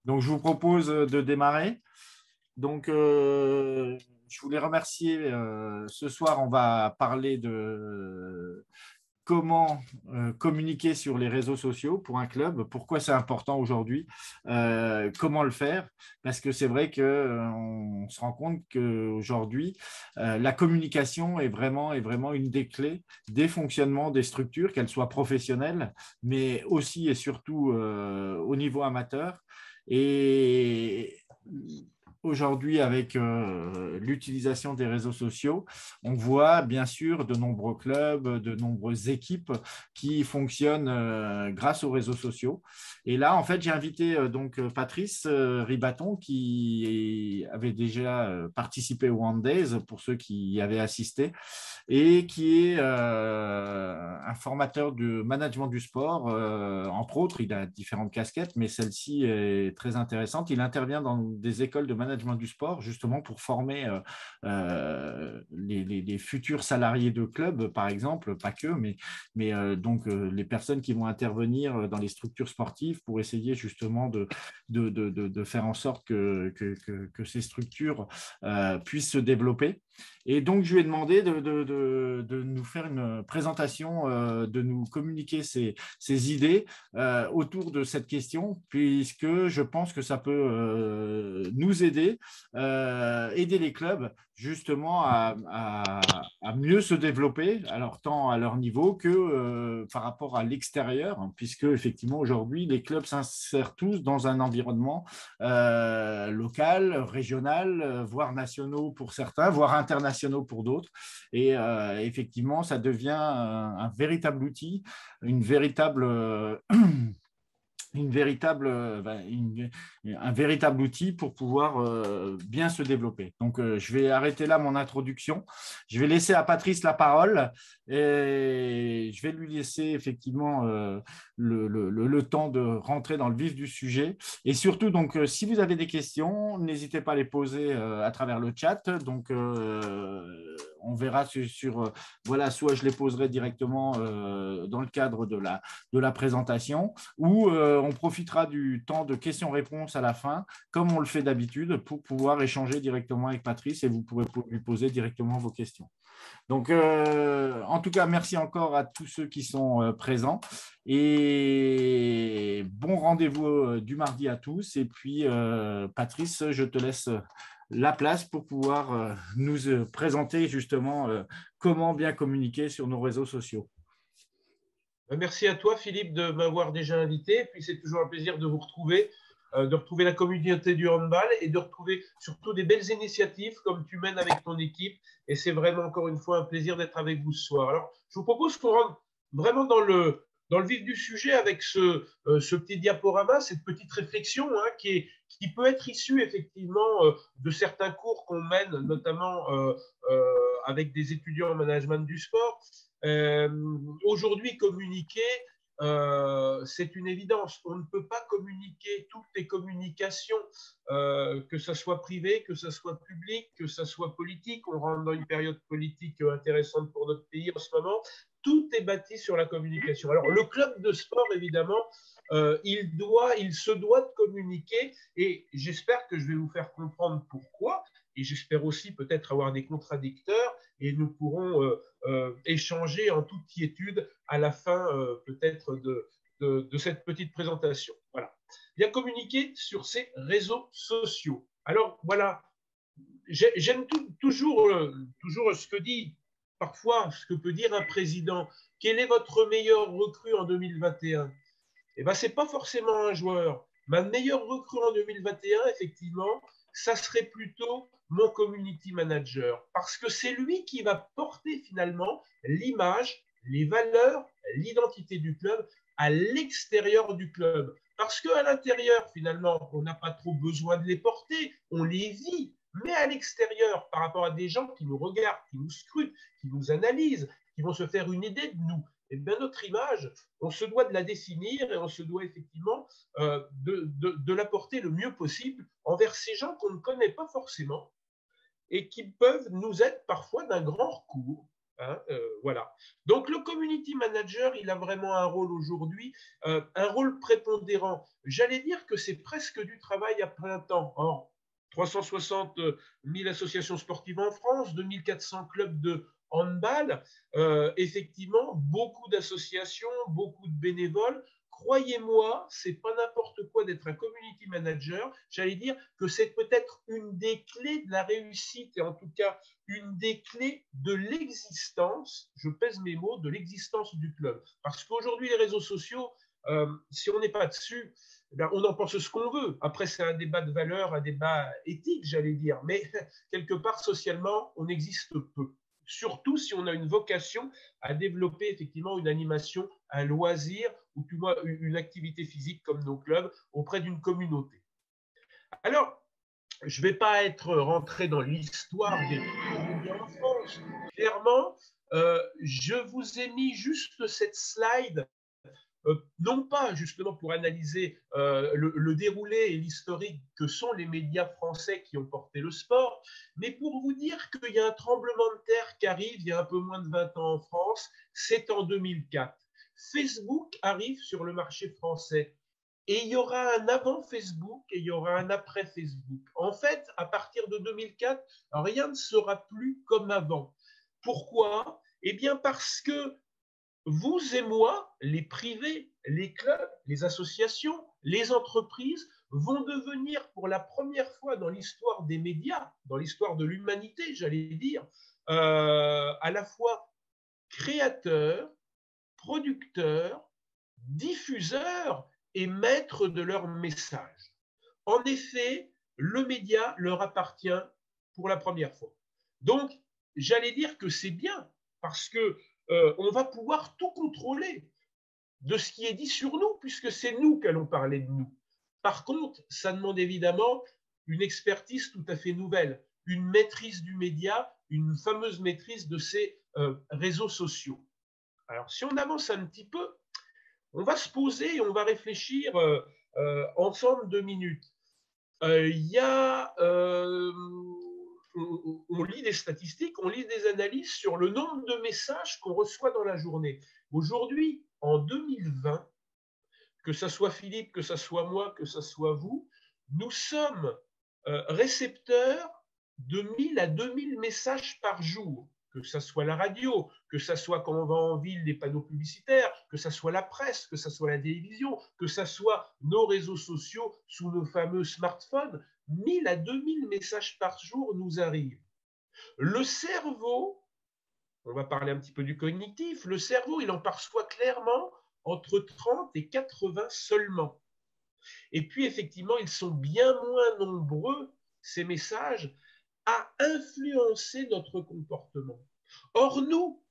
Donc, je vous propose de démarrer. Donc, je voulais remercier. Ce soir, on va parler de comment communiquer sur les réseaux sociaux pour un club, pourquoi c'est important aujourd'hui, comment le faire, parce que c'est vrai qu'on se rend compte qu'aujourd'hui, la communication est vraiment une des clés des fonctionnements des structures, qu'elles soient professionnelles, mais aussi et surtout au niveau amateur. Et aujourd'hui, avec l'utilisation des réseaux sociaux, on voit bien sûr de nombreux clubs, de nombreuses équipes qui fonctionnent grâce aux réseaux sociaux. Et là, en fait, j'ai invité Patrice Ribaton qui avait déjà participé au One Days pour ceux qui y avaient assisté et qui est un formateur de management du sport. Entre autres, il a différentes casquettes, mais celle-ci est très intéressante. Il intervient dans des écoles de management du sport, justement pour former les futurs salariés de clubs, par exemple, pas que, mais les personnes qui vont intervenir dans les structures sportives pour essayer justement de faire en sorte que ces structures puissent se développer. Et donc, je lui ai demandé de nous faire une présentation, de nous communiquer ses idées autour de cette question, puisque je pense que ça peut nous aider, aider les clubs justement à mieux se développer, alors tant à leur niveau que par rapport à l'extérieur, hein, puisque effectivement aujourd'hui les clubs s'insèrent tous dans un environnement local, régional, voire nationaux pour certains, voire internationaux pour d'autres. Et effectivement, ça devient un véritable outil, une véritable un véritable outil pour pouvoir bien se développer. Donc, je vais arrêter là mon introduction. Je vais laisser à Patrice la parole et je vais lui laisser effectivement le temps de rentrer dans le vif du sujet. Et surtout, donc, si vous avez des questions, n'hésitez pas à les poser à travers le chat. Donc, on verra voilà, soit je les poserai directement dans le cadre de la présentation, ou on profitera du temps de questions-réponses à la fin, comme on le fait d'habitude, pour pouvoir échanger directement avec Patrice et vous pourrez lui poser directement vos questions. Donc, en tout cas, merci encore à tous ceux qui sont présents et bon rendez-vous du mardi à tous. Et puis, Patrice, je te laisse la place pour pouvoir nous présenter justement comment bien communiquer sur nos réseaux sociaux. Merci à toi, Philippe, de m'avoir déjà invité. Puis c'est toujours un plaisir de retrouver la communauté du handball et de retrouver surtout des belles initiatives comme tu mènes avec ton équipe. Et c'est vraiment encore une fois un plaisir d'être avec vous ce soir. Alors, je vous propose qu'on rentre vraiment dans le vif du sujet avec ce petit diaporama, cette petite réflexion hein, qui peut être issue effectivement de certains cours qu'on mène, notamment avec des étudiants en management du sport. Aujourd'hui, communiquer, c'est une évidence. On ne peut pas communiquer toutes les communications, que ce soit privé, que ce soit public, que ce soit politique. On rentre dans une période politique intéressante pour notre pays en ce moment. Tout est bâti sur la communication. Alors, le club de sport, évidemment, il se doit de communiquer et j'espère que je vais vous faire comprendre pourquoi. Et j'espère aussi peut-être avoir des contradicteurs et nous pourrons échanger en toute quiétude à la fin peut-être de cette petite présentation. Voilà. Bien communiquer sur ces réseaux sociaux. Alors voilà, j'aime toujours ce que dit parfois, ce que peut dire un président. Quel est votre meilleur recrue en 2021? Eh bien, ce n'est pas forcément un joueur. Ma meilleure recrue en 2021, effectivement, ça serait plutôt mon community manager. Parce que c'est lui qui va porter finalement l'image, les valeurs, l'identité du club à l'extérieur du club. Parce qu'à l'intérieur, finalement, on n'a pas trop besoin de les porter, on les vit. Mais à l'extérieur, par rapport à des gens qui nous regardent, qui nous scrutent, qui nous analysent, qui vont se faire une idée de nous, et bien notre image, on se doit de la définir et on se doit effectivement de la porter le mieux possible envers ces gens qu'on ne connaît pas forcément et qui peuvent nous être parfois d'un grand recours. Hein, voilà. Donc le community manager, il a vraiment un rôle aujourd'hui, un rôle prépondérant. J'allais dire que c'est presque du travail à plein temps. Or, 360 000 associations sportives en France, 2400 clubs de handball, effectivement, beaucoup d'associations, beaucoup de bénévoles. Croyez-moi, c'est pas n'importe quoi d'être un community manager. J'allais dire que c'est peut-être une des clés de la réussite et en tout cas une des clés de l'existence, je pèse mes mots, de l'existence du club. Parce qu'aujourd'hui, les réseaux sociaux, si on n'est pas dessus, ben, on en pense ce qu'on veut. Après, c'est un débat de valeurs, un débat éthique, j'allais dire. Mais quelque part, socialement, on existe peu. Surtout si on a une vocation à développer effectivement une animation, un loisir ou tu vois, une activité physique comme nos clubs auprès d'une communauté. Alors, je ne vais pas être rentré dans l'histoire des médias en France. Clairement, je vous ai mis juste cette slide, non pas justement pour analyser le déroulé et l'historique que sont les médias français qui ont porté le sport, mais pour vous dire qu'il y a un tremblement de terre qui arrive il y a un peu moins de 20 ans en France, c'est en 2004. Facebook arrive sur le marché français. Et il y aura un avant Facebook et il y aura un après Facebook. En fait, à partir de 2004, rien ne sera plus comme avant. Pourquoi? Eh bien parce que vous et moi, les privés, les clubs, les associations, les entreprises vont devenir pour la première fois dans l'histoire des médias, dans l'histoire de l'humanité, j'allais dire, à la fois créateurs, producteurs, diffuseurs et maîtres de leur message. En effet, le média leur appartient pour la première fois. Donc, j'allais dire que c'est bien parce que on va pouvoir tout contrôler de ce qui est dit sur nous, puisque c'est nous qui allons parler de nous. Par contre, ça demande évidemment une expertise tout à fait nouvelle, une maîtrise du média, une fameuse maîtrise de ces réseaux sociaux. Alors, si on avance un petit peu, on va se poser et on va réfléchir ensemble 2 minutes. On lit des statistiques, on lit des analyses sur le nombre de messages qu'on reçoit dans la journée. Aujourd'hui, en 2020, que ce soit Philippe, que ce soit moi, que ce soit vous, nous sommes récepteurs de 1000 à 2000 messages par jour, que ce soit la radio, que ce soit quand on va en ville, les panneaux publicitaires, que ce soit la presse, que ce soit la télévision, que ce soit nos réseaux sociaux sous nos fameux smartphones, 1000 à 2000 messages par jour nous arrivent. Le cerveau, on va parler un petit peu du cognitif, le cerveau, il en perçoit clairement entre 30 et 80 seulement. Et puis, effectivement, ils sont bien moins nombreux, ces messages, à influencer notre comportement. Or, nous,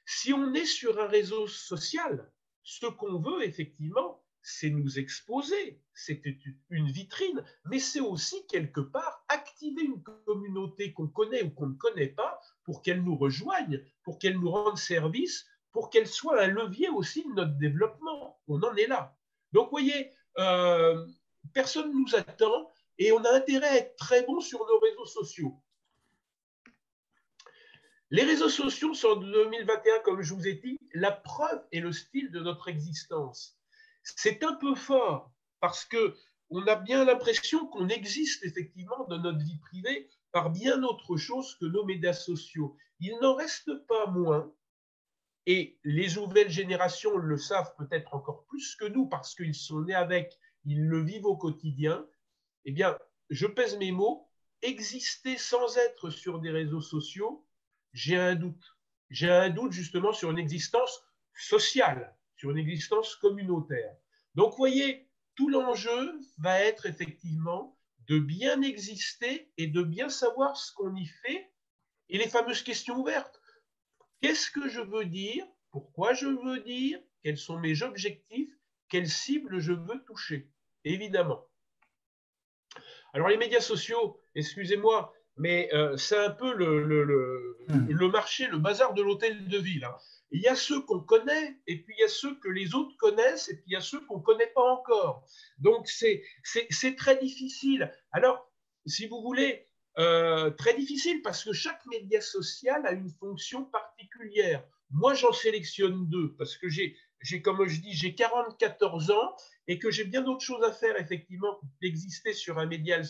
si on est sur un réseau social, ce qu'on veut, effectivement, c'est nous exposer, c'est une vitrine, mais c'est aussi quelque part activer une communauté qu'on connaît ou qu'on ne connaît pas pour qu'elle nous rejoigne, pour qu'elle nous rende service, pour qu'elle soit un levier aussi de notre développement. On en est là. Donc, vous voyez, personne ne nous attend et on a intérêt à être très bon sur nos réseaux sociaux. Les réseaux sociaux sont en 2021, comme je vous ai dit, la preuve et le style de notre existence. C'est un peu fort parce qu'on a bien l'impression qu'on existe effectivement dans notre vie privée par bien autre chose que nos médias sociaux. Il n'en reste pas moins, et les nouvelles générations le savent peut-être encore plus que nous parce qu'ils sont nés avec, ils le vivent au quotidien. Eh bien, je pèse mes mots, exister sans être sur des réseaux sociaux, j'ai un doute. J'ai un doute justement sur une existence sociale, sur une existence communautaire. Donc, vous voyez, tout l'enjeu va être effectivement de bien exister et de bien savoir ce qu'on y fait et les fameuses questions ouvertes. Qu'est-ce que je veux dire? Pourquoi je veux dire? Quels sont mes objectifs? Quelle cible je veux toucher? Évidemment. Alors les médias sociaux, excusez-moi, mais c'est un peu le marché, le bazar de l'hôtel de ville. Hein. Il y a ceux qu'on connaît, et puis il y a ceux que les autres connaissent, et puis il y a ceux qu'on ne connaît pas encore. Donc c'est très difficile. Alors, si vous voulez, très difficile parce que chaque média social a une fonction particulière. Moi, j'en sélectionne deux parce que comme je dis, j'ai 44 ans et que j'ai bien d'autres choses à faire, effectivement, d'exister sur un média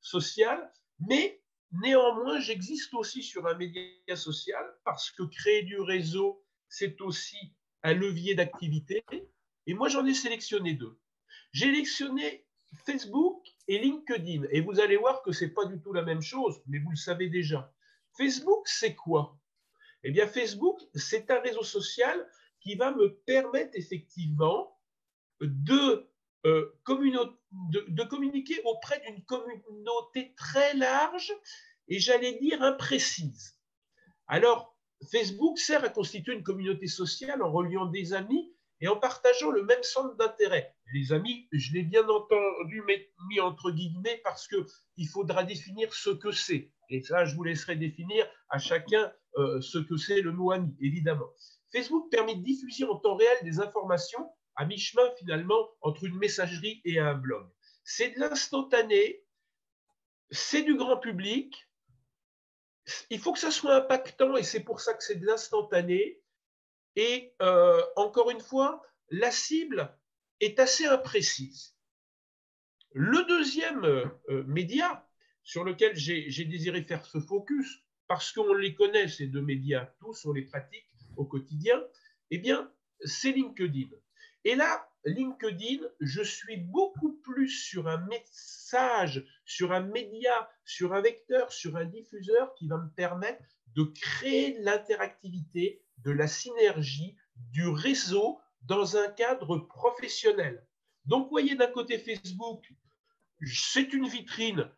social, mais néanmoins, j'existe aussi sur un média social parce que créer du réseau, c'est aussi un levier d'activité. Et moi, j'en ai sélectionné deux. J'ai sélectionné Facebook et LinkedIn. Et vous allez voir que ce n'est pas du tout la même chose, mais vous le savez déjà. Facebook, c'est quoi? Eh bien, Facebook, c'est un réseau social qui va me permettre effectivement de, de communiquer auprès d'une communauté très large et j'allais dire imprécise. Alors, Facebook sert à constituer une communauté sociale en reliant des amis et en partageant le même centre d'intérêt. Les amis, je l'ai bien entendu mis entre guillemets parce qu'il faudra définir ce que c'est. Et ça, je vous laisserai définir à chacun ce que c'est le mot ami, évidemment. Facebook permet de diffuser en temps réel des informations à mi-chemin finalement entre une messagerie et un blog. C'est de l'instantané, c'est du grand public, il faut que ça soit impactant et c'est pour ça que c'est de l'instantané. Et encore une fois, la cible est assez imprécise. Le deuxième média sur lequel j'ai désiré faire ce focus, parce qu'on les connaît, ces deux médias, tous, on les pratique au quotidien, eh bien, c'est LinkedIn. Et là, LinkedIn, je suis beaucoup plus sur un message, sur un média, sur un vecteur, sur un diffuseur qui va me permettre de créer de l'interactivité, de la synergie, du réseau dans un cadre professionnel. Donc, vous voyez, d'un côté Facebook, c'est une vitrine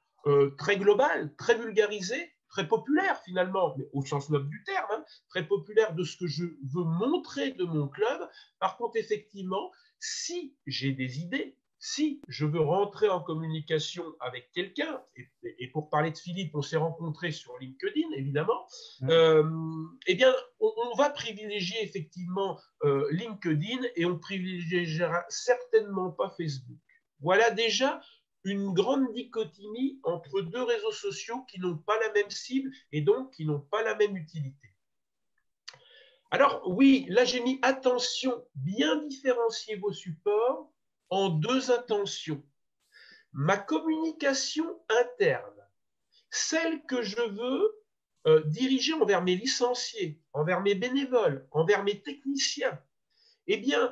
très globale, très vulgarisée, très populaire finalement, mais au sens noble du terme, hein, très populaire de ce que je veux montrer de mon club. Par contre, effectivement, si j'ai des idées, si je veux rentrer en communication avec quelqu'un, et pour parler de Philippe, on s'est rencontrés sur LinkedIn, évidemment, eh bien, on va privilégier effectivement LinkedIn et on privilégiera certainement pas Facebook. Voilà déjà une grande dichotomie entre deux réseaux sociaux qui n'ont pas la même cible et donc qui n'ont pas la même utilité. Alors oui, là j'ai mis attention, bien différencier vos supports en deux intentions. Ma communication interne, celle que je veux diriger envers mes licenciés, envers mes bénévoles, envers mes techniciens, eh bien,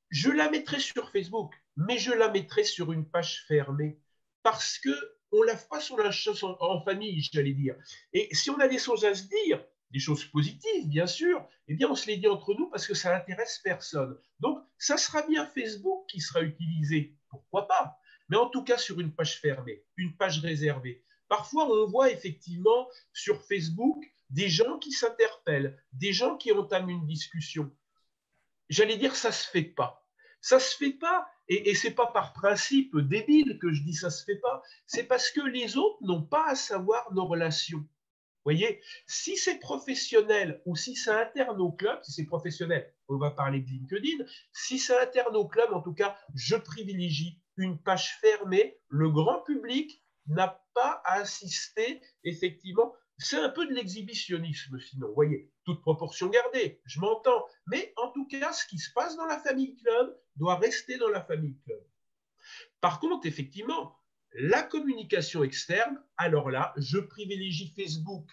je la mettrai sur Facebook, mais je la mettrai sur une page fermée parce qu'on ne lave pas son linge en famille, j'allais dire. Et si on a des choses à se dire, des choses positives, bien sûr, eh bien, on se les dit entre nous parce que ça n'intéresse personne. Donc, ça sera bien Facebook qui sera utilisé, pourquoi pas, mais en tout cas sur une page fermée, une page réservée. Parfois, on voit effectivement sur Facebook des gens qui s'interpellent, des gens qui entament une discussion. J'allais dire, ça ne se fait pas. Ça ne se fait pas, et ce n'est pas par principe débile que je dis ça ne se fait pas, c'est parce que les autres n'ont pas à savoir nos relations. Vous voyez, si c'est professionnel ou si c'est interne au club, si c'est professionnel, on va parler de LinkedIn, si c'est interne au club, en tout cas, je privilégie une page fermée, le grand public n'a pas à assister, effectivement. C'est un peu de l'exhibitionnisme, sinon, vous voyez, toute proportion gardée, je m'entends. Mais en tout cas, ce qui se passe dans la famille club doit rester dans la famille club. Par contre, effectivement, la communication externe, alors là, je privilégie Facebook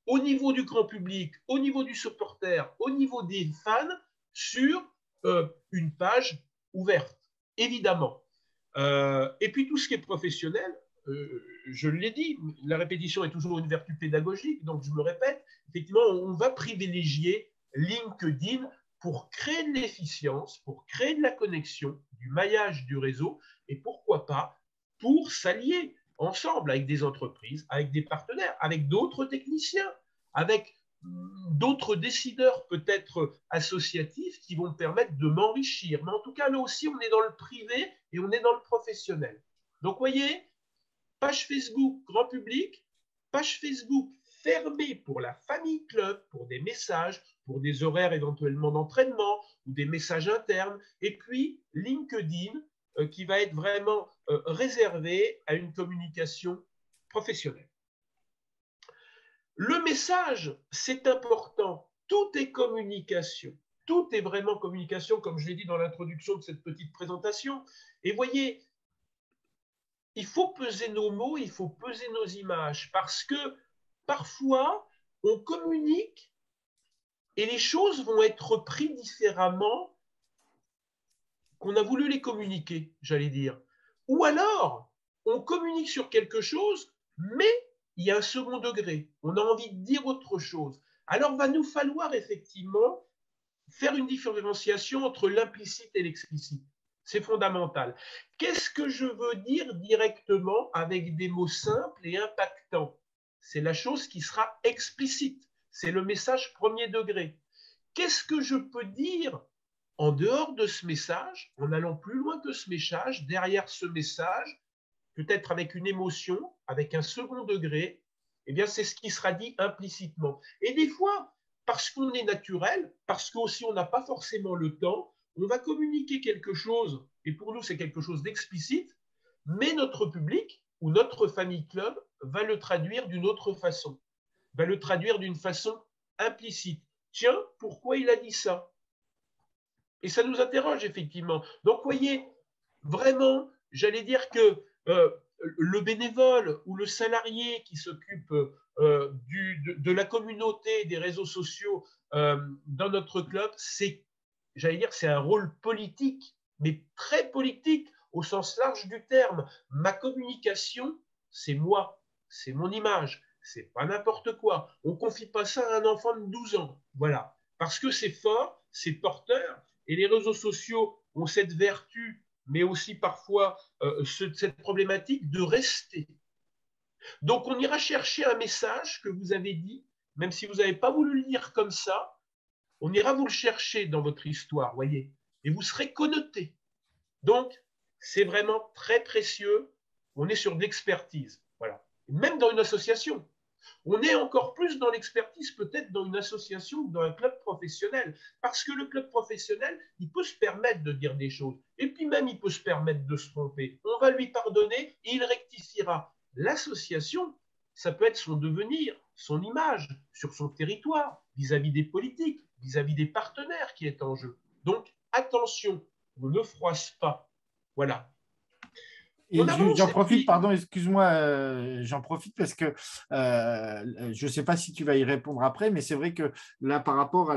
au niveau du grand public, au niveau du supporter, au niveau des fans, sur une page ouverte, évidemment. Et puis tout ce qui est professionnel, je l'ai dit, la répétition est toujours une vertu pédagogique, donc je me répète, effectivement, on va privilégier LinkedIn pour créer de l'efficience, pour créer de la connexion, du maillage du réseau, et pourquoi pas pour s'allier ensemble avec des entreprises, avec des partenaires, avec d'autres techniciens, avec d'autres décideurs peut-être associatifs qui vont me permettre de m'enrichir. Mais en tout cas, là aussi, on est dans le privé et on est dans le professionnel. Donc, vous voyez, page Facebook grand public, page Facebook fermée pour la famille club, pour des messages, pour des horaires éventuellement d'entraînement ou des messages internes, et puis LinkedIn qui va être vraiment réservé à une communication professionnel. Le message, c'est important. Tout est communication. Tout est vraiment communication, comme je l'ai dit dans l'introduction de cette petite présentation. Et voyez, il faut peser nos mots, il faut peser nos images, parce que parfois, on communique et les choses vont être prises différemment qu'on a voulu les communiquer, j'allais dire. Ou alors, on communique sur quelque chose, mais il y a un second degré. On a envie de dire autre chose. Alors, va nous falloir effectivement faire une différenciation entre l'implicite et l'explicite. C'est fondamental. Qu'est-ce que je veux dire directement avec des mots simples et impactants? C'est la chose qui sera explicite. C'est le message premier degré. Qu'est-ce que je peux dire en dehors de ce message, en allant plus loin que ce message, derrière ce message, peut-être avec une émotion, avec un second degré, eh bien, c'est ce qui sera dit implicitement. Et des fois, parce qu'on est naturel, parce qu'aussi on n'a pas forcément le temps, on va communiquer quelque chose, et pour nous c'est quelque chose d'explicite, mais notre public ou notre famille club va le traduire d'une autre façon, va le traduire d'une façon implicite. Tiens, pourquoi il a dit ça? Et ça nous interroge effectivement. Donc, voyez, vraiment, j'allais dire que le bénévole ou le salarié qui s'occupe de la communauté des réseaux sociaux dans notre club, c'est, j'allais dire, c'est un rôle politique, mais très politique au sens large du terme. Ma communication, c'est moi, c'est mon image, c'est pas n'importe quoi. On confie pas ça à un enfant de 12 ans, voilà, parce que c'est fort, c'est porteur, et les réseaux sociaux ont cette vertu, mais aussi parfois cette problématique de rester. Donc on ira chercher un message que vous avez dit, même si vous n'avez pas voulu le dire comme ça, on ira vous le chercher dans votre histoire, voyez, et vous serez connoté. Donc, c'est vraiment très précieux. On est sur de l'expertise, voilà. Même dans une association, on est encore plus dans l'expertise peut-être dans une association ou dans un club professionnel, parce que le club professionnel, il peut se permettre de dire des choses, et puis même il peut se permettre de se tromper. On va lui pardonner et il rectifiera. L'association, ça peut être son devenir, son image sur son territoire, vis-à-vis des politiques, vis-à-vis des partenaires qui est en jeu. Donc, attention, on ne froisse pas. Voilà. Et j'en profite, pardon, excuse-moi, j'en profite parce que je ne sais pas si tu vas y répondre après, mais c'est vrai que là, par rapport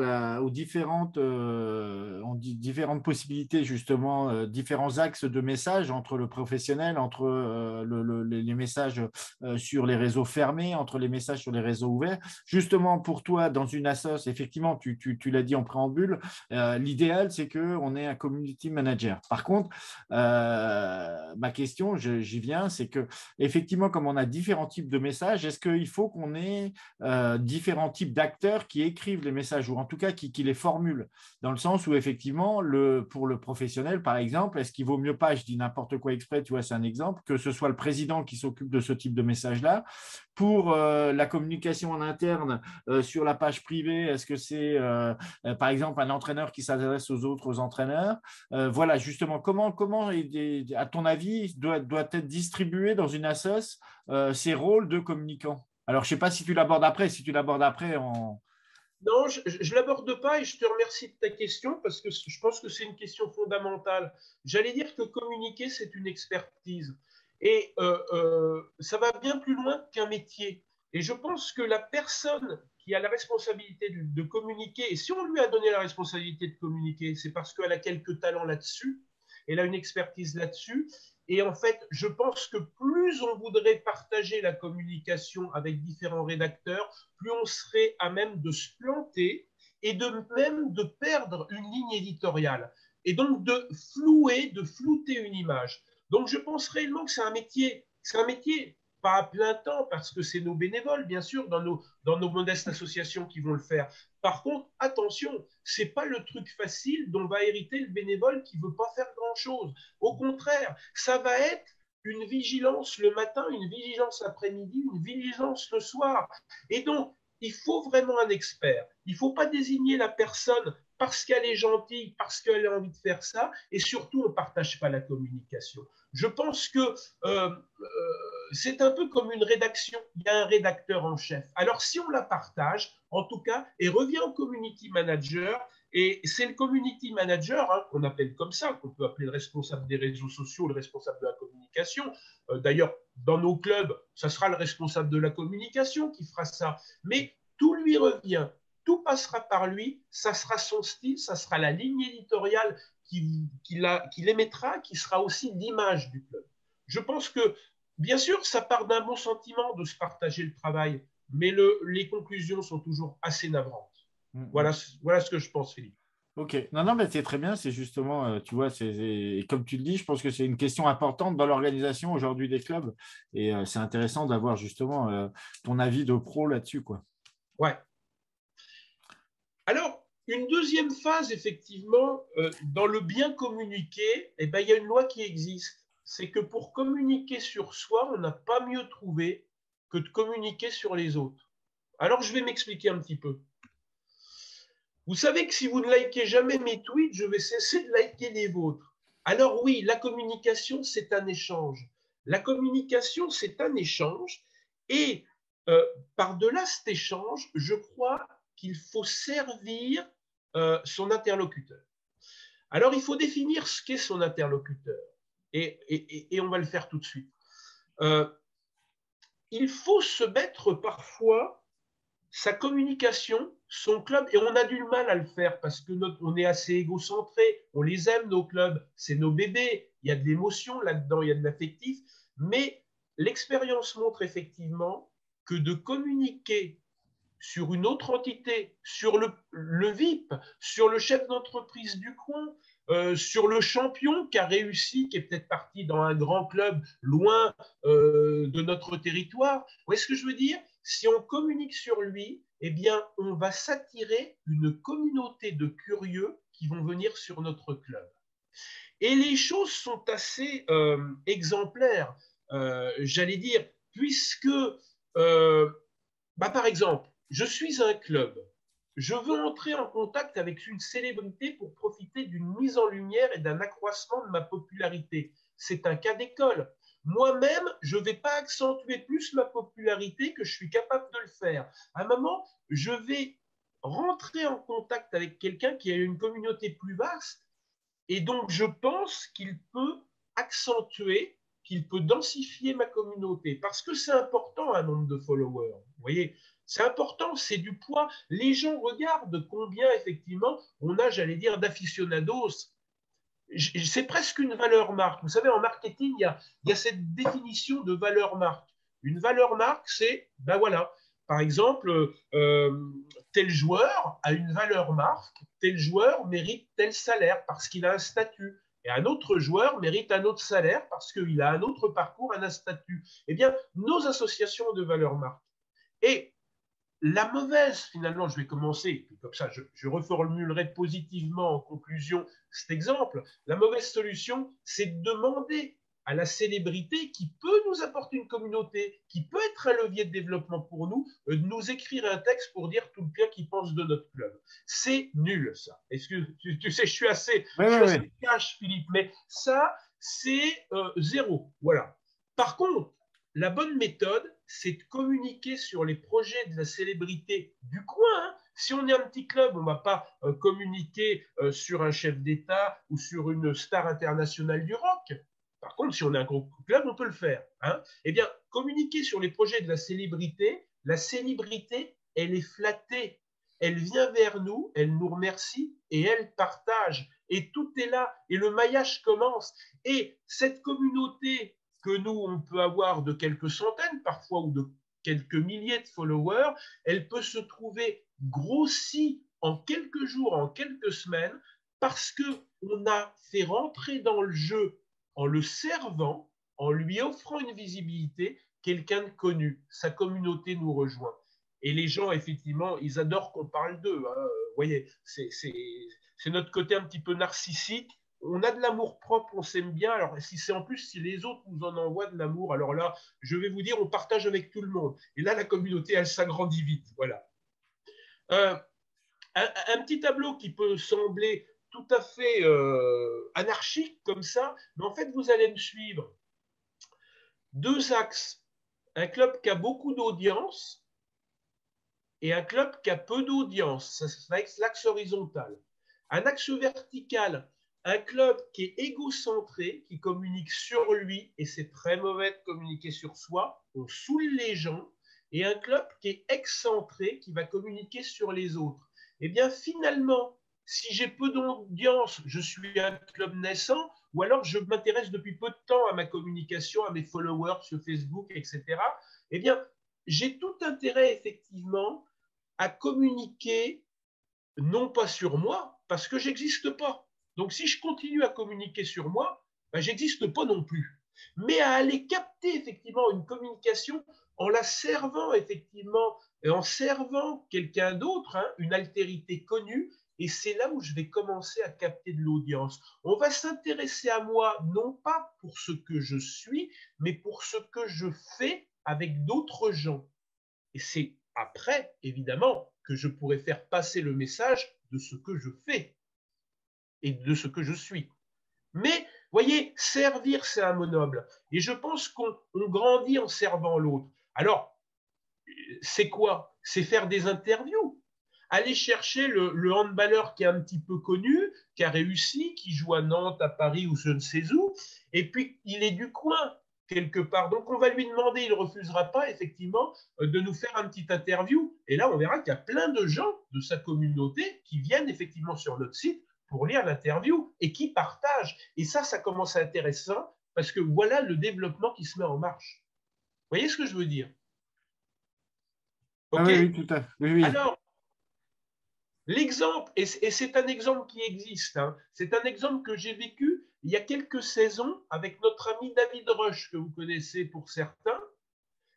aux différentes, on dit différentes possibilités, justement, différents axes de messages entre le professionnel, entre les messages sur les réseaux fermés, entre les messages sur les réseaux ouverts. Justement, pour toi, dans une assoce, effectivement, tu l'as dit en préambule, l'idéal, c'est qu'on ait un community manager. Par contre, ma question, j'y viens, c'est que effectivement, comme on a différents types de messages, est-ce qu'il faut qu'on ait différents types d'acteurs qui écrivent les messages ou en tout cas qui les formulent, dans le sens où effectivement, pour le professionnel, par exemple, est-ce qu'il vaut mieux pas, je dis n'importe quoi exprès, tu vois, c'est un exemple, que ce soit le président qui s'occupe de ce type de message-là. Pour la communication en interne sur la page privée, est-ce que c'est par exemple un entraîneur qui s'adresse aux autres entraîneurs? Voilà, justement, comment à ton avis, doit être distribué dans une assoce ces rôles de communicant? Alors, je ne sais pas si tu l'abordes après. Si tu l'abordes après, Non, je ne l'aborde pas et je te remercie de ta question parce que je pense que c'est une question fondamentale. J'allais dire que communiquer, c'est une expertise. Et ça va bien plus loin qu'un métier. Et je pense que la personne qui a la responsabilité de communiquer, et si on lui a donné la responsabilité de communiquer, c'est parce qu'elle a quelques talents là-dessus, elle a une expertise là-dessus. Et en fait, je pense que plus on voudrait partager la communication avec différents rédacteurs, plus on serait à même de se planter et même de perdre une ligne éditoriale. Et donc de flouter une image. Donc je pense réellement que c'est un métier pas à plein temps, parce que c'est nos bénévoles, bien sûr, dans nos modestes associations qui vont le faire. Par contre, attention, c'est pas le truc facile dont va hériter le bénévole qui veut pas faire grand-chose. Au contraire, ça va être une vigilance le matin, une vigilance l'après-midi, une vigilance le soir. Et donc, il faut vraiment un expert. Il ne faut pas désigner la personne parce qu'elle est gentille, parce qu'elle a envie de faire ça, et surtout, on ne partage pas la communication. Je pense que c'est un peu comme une rédaction. Il y a un rédacteur en chef. Alors, si on la partage, en tout cas, et revient au community manager, et c'est le community manager, hein, qu'on appelle comme ça, qu'on peut appeler le responsable des réseaux sociaux, le responsable de la communication. D'ailleurs, dans nos clubs, ça sera le responsable de la communication qui fera ça. Mais tout lui revient, tout passera par lui, ça sera son style, ça sera la ligne éditoriale qu'il émettra, qui sera aussi l'image du club. Je pense que, bien sûr, ça part d'un bon sentiment de se partager le travail, mais les conclusions sont toujours assez navrantes. Voilà ce que je pense, Philippe. Ok, non, non, mais c'est très bien. C'est justement, tu vois, comme tu le dis, je pense que c'est une question importante dans l'organisation aujourd'hui des clubs. Et c'est intéressant d'avoir justement ton avis de pro là-dessus, quoi. Ouais. Alors, une deuxième phase, effectivement, dans le bien communiquer, eh ben, il y a une loi qui existe. C'est que pour communiquer sur soi, on n'a pas mieux trouvé que de communiquer sur les autres. Alors, je vais m'expliquer un petit peu. Vous savez que si vous ne likez jamais mes tweets, je vais cesser de liker les vôtres. Alors oui, la communication, c'est un échange. La communication, c'est un échange. Et par-delà cet échange, je crois qu'il faut servir son interlocuteur. Alors, il faut définir ce qu'est son interlocuteur. Et on va le faire tout de suite. Il faut se mettre parfois sa communication, son club, et on a du mal à le faire parce que on est assez égocentré, on les aime, nos clubs, c'est nos bébés, il y a de l'émotion là-dedans, il y a de l'affectif, mais l'expérience montre effectivement que de communiquer sur une autre entité, sur le VIP, sur le chef d'entreprise du coin, sur le champion qui a réussi, qui est peut-être parti dans un grand club loin de notre territoire. Vous voyez ce que je veux dire? Si on communique sur lui, eh bien, on va s'attirer une communauté de curieux qui vont venir sur notre club. Et les choses sont assez exemplaires, j'allais dire, puisque, par exemple, je suis un club, je veux entrer en contact avec une célébrité pour profiter d'une mise en lumière et d'un accroissement de ma popularité. C'est un cas d'école. Moi-même, je ne vais pas accentuer plus ma popularité que je suis capable de le faire. À un moment, je vais rentrer en contact avec quelqu'un qui a une communauté plus vaste et donc je pense qu'il peut accentuer, qu'il peut densifier ma communauté parce que c'est important un nombre de followers. Vous voyez, c'est important, c'est du poids. Les gens regardent combien, effectivement, on a, j'allais dire, d'aficionados. C'est presque une valeur marque. Vous savez, en marketing, il y a cette définition de valeur marque. Une valeur marque, c'est, ben voilà, par exemple, tel joueur a une valeur marque, tel joueur mérite tel salaire parce qu'il a un statut. Et un autre joueur mérite un autre salaire parce qu'il a un autre parcours, un statut. Eh bien, nos associations de valeur marque. Et la mauvaise, finalement, je vais commencer, comme ça je reformulerai positivement en conclusion cet exemple, la mauvaise solution, c'est de demander à la célébrité qui peut nous apporter une communauté, qui peut être un levier de développement pour nous, de nous écrire un texte pour dire tout le bien qu'il pense de notre club. C'est nul, ça. Est-ce que tu sais, je suis assez cash, Philippe, mais ça, c'est zéro. Voilà. Par contre, la bonne méthode, c'est de communiquer sur les projets de la célébrité du coin. Hein. Si on est un petit club, on ne va pas communiquer sur un chef d'État ou sur une star internationale du rock. Par contre, si on est un gros club, on peut le faire. Hein. Eh bien, communiquer sur les projets de la célébrité, elle est flattée. Elle vient vers nous, elle nous remercie et elle partage. Et tout est là. Et le maillage commence. Et cette communauté que nous, on peut avoir de quelques centaines parfois ou de quelques milliers de followers, elle peut se trouver grossie en quelques jours, en quelques semaines, parce qu'on a fait rentrer dans le jeu en le servant, en lui offrant une visibilité, quelqu'un de connu. Sa communauté nous rejoint. Et les gens, effectivement, ils adorent qu'on parle d'eux. Hein. Vous voyez, c'est notre côté un petit peu narcissique. On a de l'amour propre, on s'aime bien. Alors, si c'est en plus, si les autres nous en envoient de l'amour, alors là, je vais vous dire, on partage avec tout le monde. Et là, la communauté, elle s'agrandit vite. Voilà. Un petit tableau qui peut sembler tout à fait anarchique comme ça, mais en fait, vous allez me suivre. deux axes. Un club qui a beaucoup d'audience et un club qui a peu d'audience. C'est l'axe horizontal. Un axe vertical, un club qui est égocentré, qui communique sur lui, et c'est très mauvais de communiquer sur soi, on saoule les gens, et un club qui est excentré, qui va communiquer sur les autres. Eh bien, finalement, si j'ai peu d'audience, je suis un club naissant, ou alors je m'intéresse depuis peu de temps à ma communication, à mes followers sur Facebook, etc. Eh bien, j'ai tout intérêt, effectivement, à communiquer, non pas sur moi, parce que j'existe pas. Donc, si je continue à communiquer sur moi, ben, j'existe pas non plus. Mais à aller capter effectivement une communication en la servant effectivement, en servant quelqu'un d'autre, hein, une altérité connue, et c'est là où je vais commencer à capter de l'audience. On va s'intéresser à moi, non pas pour ce que je suis, mais pour ce que je fais avec d'autres gens. Et c'est après, évidemment, que je pourrais faire passer le message de ce que je fais et de ce que je suis. Mais, voyez, servir, c'est un mot noble. Et je pense qu'on grandit en servant l'autre. Alors, c'est quoi? C'est faire des interviews. Aller chercher le handballeur qui est un petit peu connu, qui a réussi, qui joue à Nantes, à Paris ou je ne sais où, et puis il est du coin quelque part. Donc on va lui demander, il ne refusera pas effectivement de nous faire un petit interview. Et là, on verra qu'il y a plein de gens de sa communauté qui viennent effectivement sur notre site pour lire l'interview et qui partagent. Et ça commence à être intéressant parce que voilà le développement qui se met en marche. Vous voyez ce que je veux dire? Ah OK? oui, oui, tout à fait. Oui, oui. Alors, l'exemple, et c'est un exemple qui existe, hein, c'est un exemple que j'ai vécu il y a quelques saisons avec notre ami David Rush, que vous connaissez pour certains.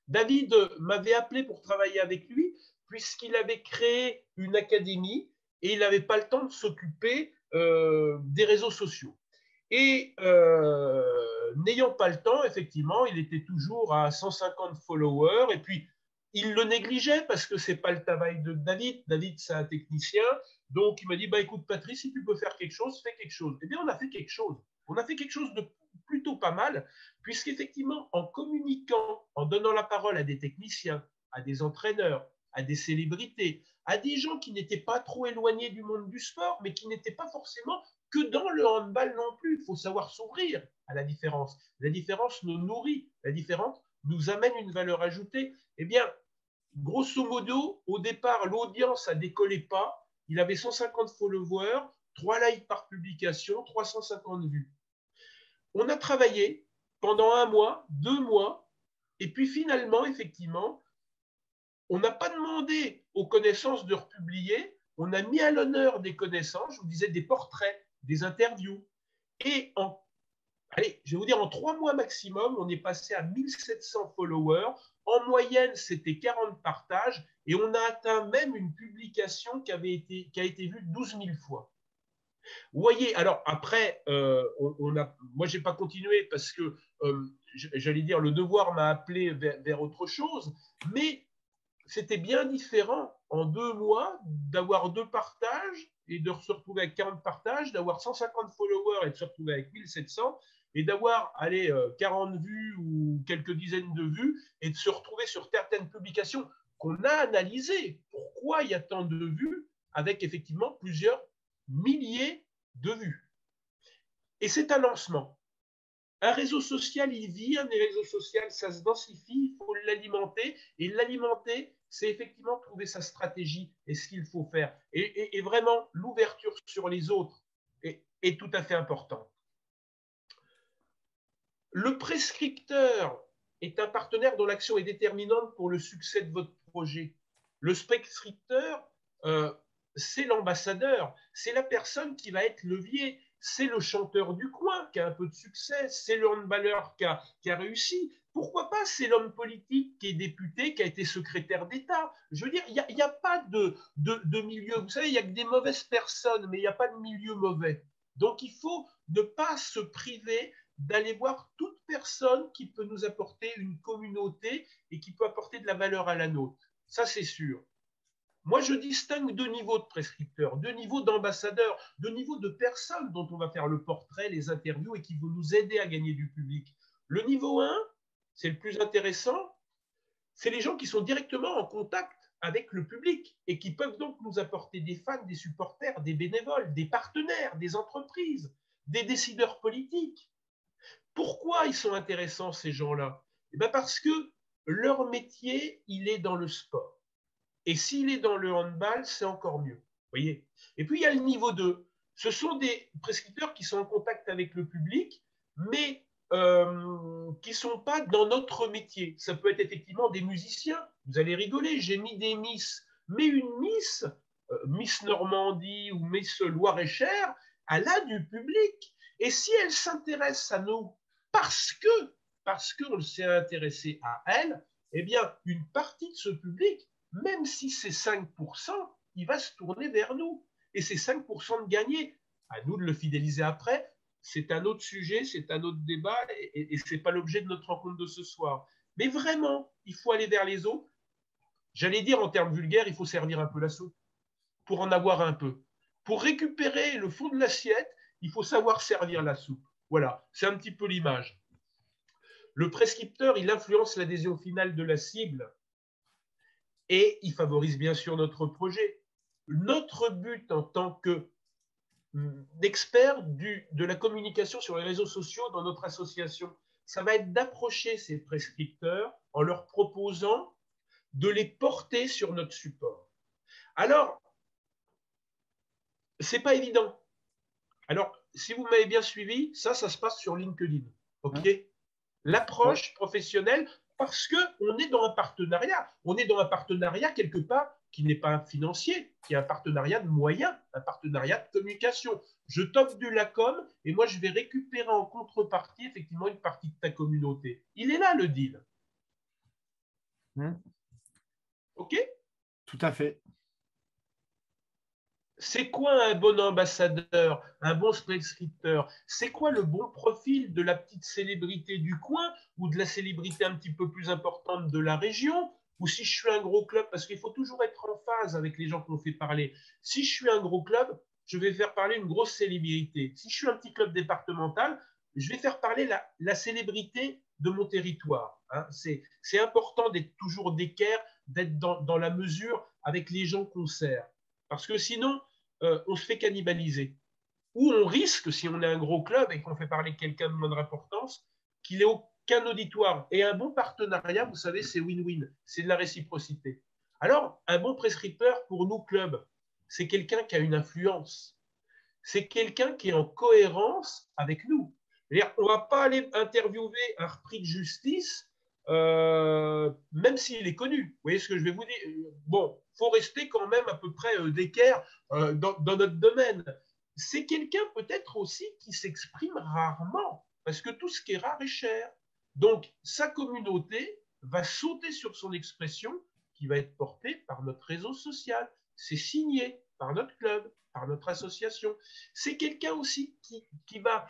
David m'avait appelé pour travailler avec lui, puisqu'il avait créé une académie et il n'avait pas le temps de s'occuper des réseaux sociaux. Et n'ayant pas le temps, effectivement, il était toujours à 150 followers. Et puis, il le négligeait parce que ce n'est pas le travail de David. David, c'est un technicien. Donc, il m'a dit, bah, écoute, Patrice, si tu peux faire quelque chose, fais quelque chose. Eh bien, on a fait quelque chose. On a fait quelque chose de plutôt pas mal, puisqu'effectivement, en communiquant, en donnant la parole à des techniciens, à des entraîneurs, à des célébrités, à des gens qui n'étaient pas trop éloignés du monde du sport, mais qui n'étaient pas forcément que dans le handball non plus. Il faut savoir s'ouvrir à la différence. La différence nous nourrit, la différence nous amène une valeur ajoutée. Eh bien, grosso modo, au départ, l'audience a décollé pas. Il avait 150 followers, 3 likes par publication, 350 vues. On a travaillé pendant 1 mois, 2 mois, et puis finalement, effectivement, on n'a pas demandé aux connaissances de republier, on a mis à l'honneur des connaissances, je vous disais des portraits, des interviews. Et allez, je vais vous dire, en 3 mois maximum, on est passé à 1700 followers. En moyenne, c'était 40 partages et on a atteint même une publication qui a été vue 12 000 fois. Vous voyez, alors après, moi, je n'ai pas continué parce que, j'allais dire, le devoir m'a appelé vers autre chose, mais c'était bien différent en 2 mois d'avoir 2 partages et de se retrouver avec 40 partages, d'avoir 150 followers et de se retrouver avec 1700 et d'avoir 40 vues ou quelques dizaines de vues et de se retrouver sur certaines publications qu'on a analysées. Pourquoi il y a tant de vues avec effectivement plusieurs milliers de vues? Et c'est un lancement. Un réseau social, il vit, un réseau social, ça se densifie, il faut l'alimenter. Et l'alimenter, c'est effectivement trouver sa stratégie et ce qu'il faut faire. Et vraiment, l'ouverture sur les autres est tout à fait importante. Le prescripteur est un partenaire dont l'action est déterminante pour le succès de votre projet. Le prescripteur, c'est l'ambassadeur, c'est la personne qui va être levier, c'est le chanteur du coin qui a un peu de succès, c'est le handballeur qui a réussi. Pourquoi pas, c'est l'homme politique qui est député, qui a été secrétaire d'État. Je veux dire, il n'y a pas de milieu. Vous savez, il n'y a que des mauvaises personnes, mais il n'y a pas de milieu mauvais. Donc, il faut ne pas se priver d'aller voir toute personne qui peut nous apporter une communauté et qui peut apporter de la valeur à la nôtre. Ça, c'est sûr. Moi, je distingue 2 niveaux de prescripteurs, 2 niveaux d'ambassadeurs, 2 niveaux de personnes dont on va faire le portrait, les interviews et qui vont nous aider à gagner du public. Le niveau 1, c'est le plus intéressant, c'est les gens qui sont directement en contact avec le public et qui peuvent donc nous apporter des fans, des supporters, des bénévoles, des partenaires, des entreprises, des décideurs politiques. Pourquoi ils sont intéressants, ces gens-là? Eh bien parce que leur métier, il est dans le sport. Et s'il est dans le handball, c'est encore mieux. Voyez. Et puis, il y a le niveau 2. Ce sont des prescripteurs qui sont en contact avec le public, mais qui ne sont pas dans notre métier. Ça peut être effectivement des musiciens. Vous allez rigoler, j'ai mis des Miss. Mais une Miss, Miss Normandie ou Miss Loire-et-Cher, elle a du public. Et si elle s'intéresse à nous parce qu'on s'est intéressé à elle, eh bien, une partie de ce public, même si c'est 5%, il va se tourner vers nous. Et c'est 5% de gagné. À nous de le fidéliser après. C'est un autre sujet, c'est un autre débat, et ce n'est pas l'objet de notre rencontre de ce soir. Mais vraiment, il faut aller vers les autres. J'allais dire en termes vulgaires, il faut servir un peu la soupe pour en avoir un peu. Pour récupérer le fond de l'assiette, il faut savoir servir la soupe. Voilà, c'est un petit peu l'image. Le prescripteur, il influence l'adhésion finale de la cible et il favorise bien sûr notre projet. Notre but en tant qu'expert de la communication sur les réseaux sociaux dans notre association, ça va être d'approcher ces prescripteurs en leur proposant de les porter sur notre support. Alors, c'est pas évident. Alors, si vous m'avez bien suivi, ça se passe sur LinkedIn. OK ? L'approche professionnelle, parce qu'on est dans un partenariat. On est dans un partenariat quelque part qui n'est pas financier, qui est un partenariat de moyens, un partenariat de communication. Je t'offre de la com et moi, je vais récupérer en contrepartie effectivement une partie de ta communauté. Il est là le deal. OK ? Tout à fait. C'est quoi un bon ambassadeur, un bon prescripteur? C'est quoi le bon profil de la petite célébrité du coin ou de la célébrité un petit peu plus importante de la région? Ou si je suis un gros club, parce qu'il faut toujours être en phase avec les gens qu'on fait parler. Si je suis un gros club, je vais faire parler une grosse célébrité. Si je suis un petit club départemental, je vais faire parler la célébrité de mon territoire. Hein. C'est important d'être toujours d'équerre, d'être dans la mesure avec les gens qu'on sert. Parce que sinon, on se fait cannibaliser. Ou on risque, si on est un gros club et qu'on fait parler quelqu'un de moindre importance, qu'il n'ait aucun auditoire. Et un bon partenariat, vous savez, c'est win-win. C'est de la réciprocité. Alors, un bon prescripteur pour nous, clubs, c'est quelqu'un qui a une influence. C'est quelqu'un qui est en cohérence avec nous. On ne va pas aller interviewer un repris de justice, même s'il est connu. Vous voyez ce que je vais vous dire? Bon, il faut rester quand même à peu près d'équerre dans notre domaine. C'est quelqu'un peut-être aussi qui s'exprime rarement, parce que tout ce qui est rare est cher. Donc, sa communauté va sauter sur son expression qui va être portée par notre réseau social. C'est signé par notre club, par notre association. C'est quelqu'un aussi qui va